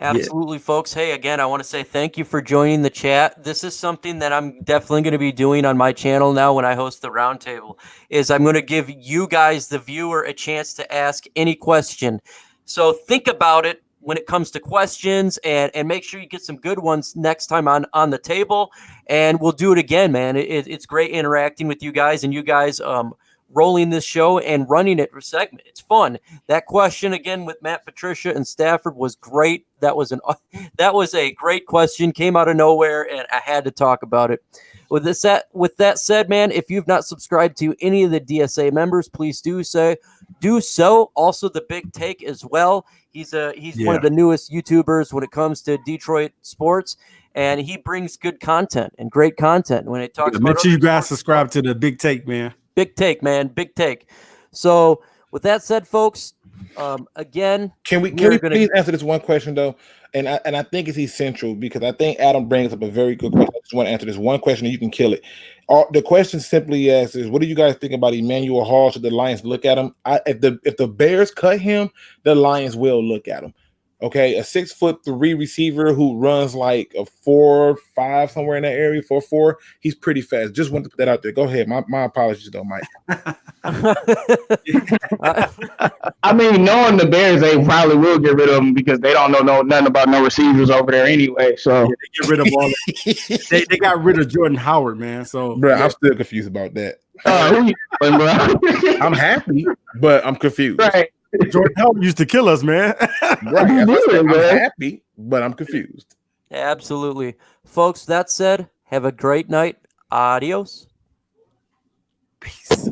Absolutely, folks. Hey, again, I want to say thank you for joining the chat. This is something that I'm definitely going to be doing on my channel now when I host the roundtable, is I'm going to give you guys, the viewer, a chance to ask any question. So think about it when it comes to questions, and make sure you get some good ones next time on the table, and we'll do it again, man. It's great interacting with you guys, and you guys rolling this show and running it for segment. It's fun. That question again with Matt Patricia and Stafford was great. That was a great question. Came out of nowhere, and I had to talk about it. With that said, man, if you've not subscribed to any of the DSA members, please do so. Also, the Big Take as well. He's one of the newest YouTubers when it comes to Detroit sports, and he brings good content and great content when it talks. Make sure you guys subscribe to the Big Take, man. Big Take, man. Big Take. So, with that said, folks, again, can we please answer this one question though? And I think it's essential because I think Adam brings up a very good question. I just want to answer this one question and you can kill it. The question simply asks is, what do you guys think about Emmanuel Hall? Should the Lions look at him? If the Bears cut him, the Lions will look at him. Okay, a 6'3" receiver who runs like a 4.5 somewhere in that area, 4.4. He's pretty fast. Just wanted to put that out there. Go ahead. My apologies though, Mike. I mean, knowing the Bears, they probably will get rid of them because they don't know nothing about no receivers over there anyway. So they get rid of all that. They got rid of Jordan Howard, man. So bro, I'm still confused about that. I'm happy, but I'm confused. Right. Jordan Howard used to kill us, man. Right. I'm happy, but I'm confused. Absolutely. Folks, that said, have a great night. Adios. Peace.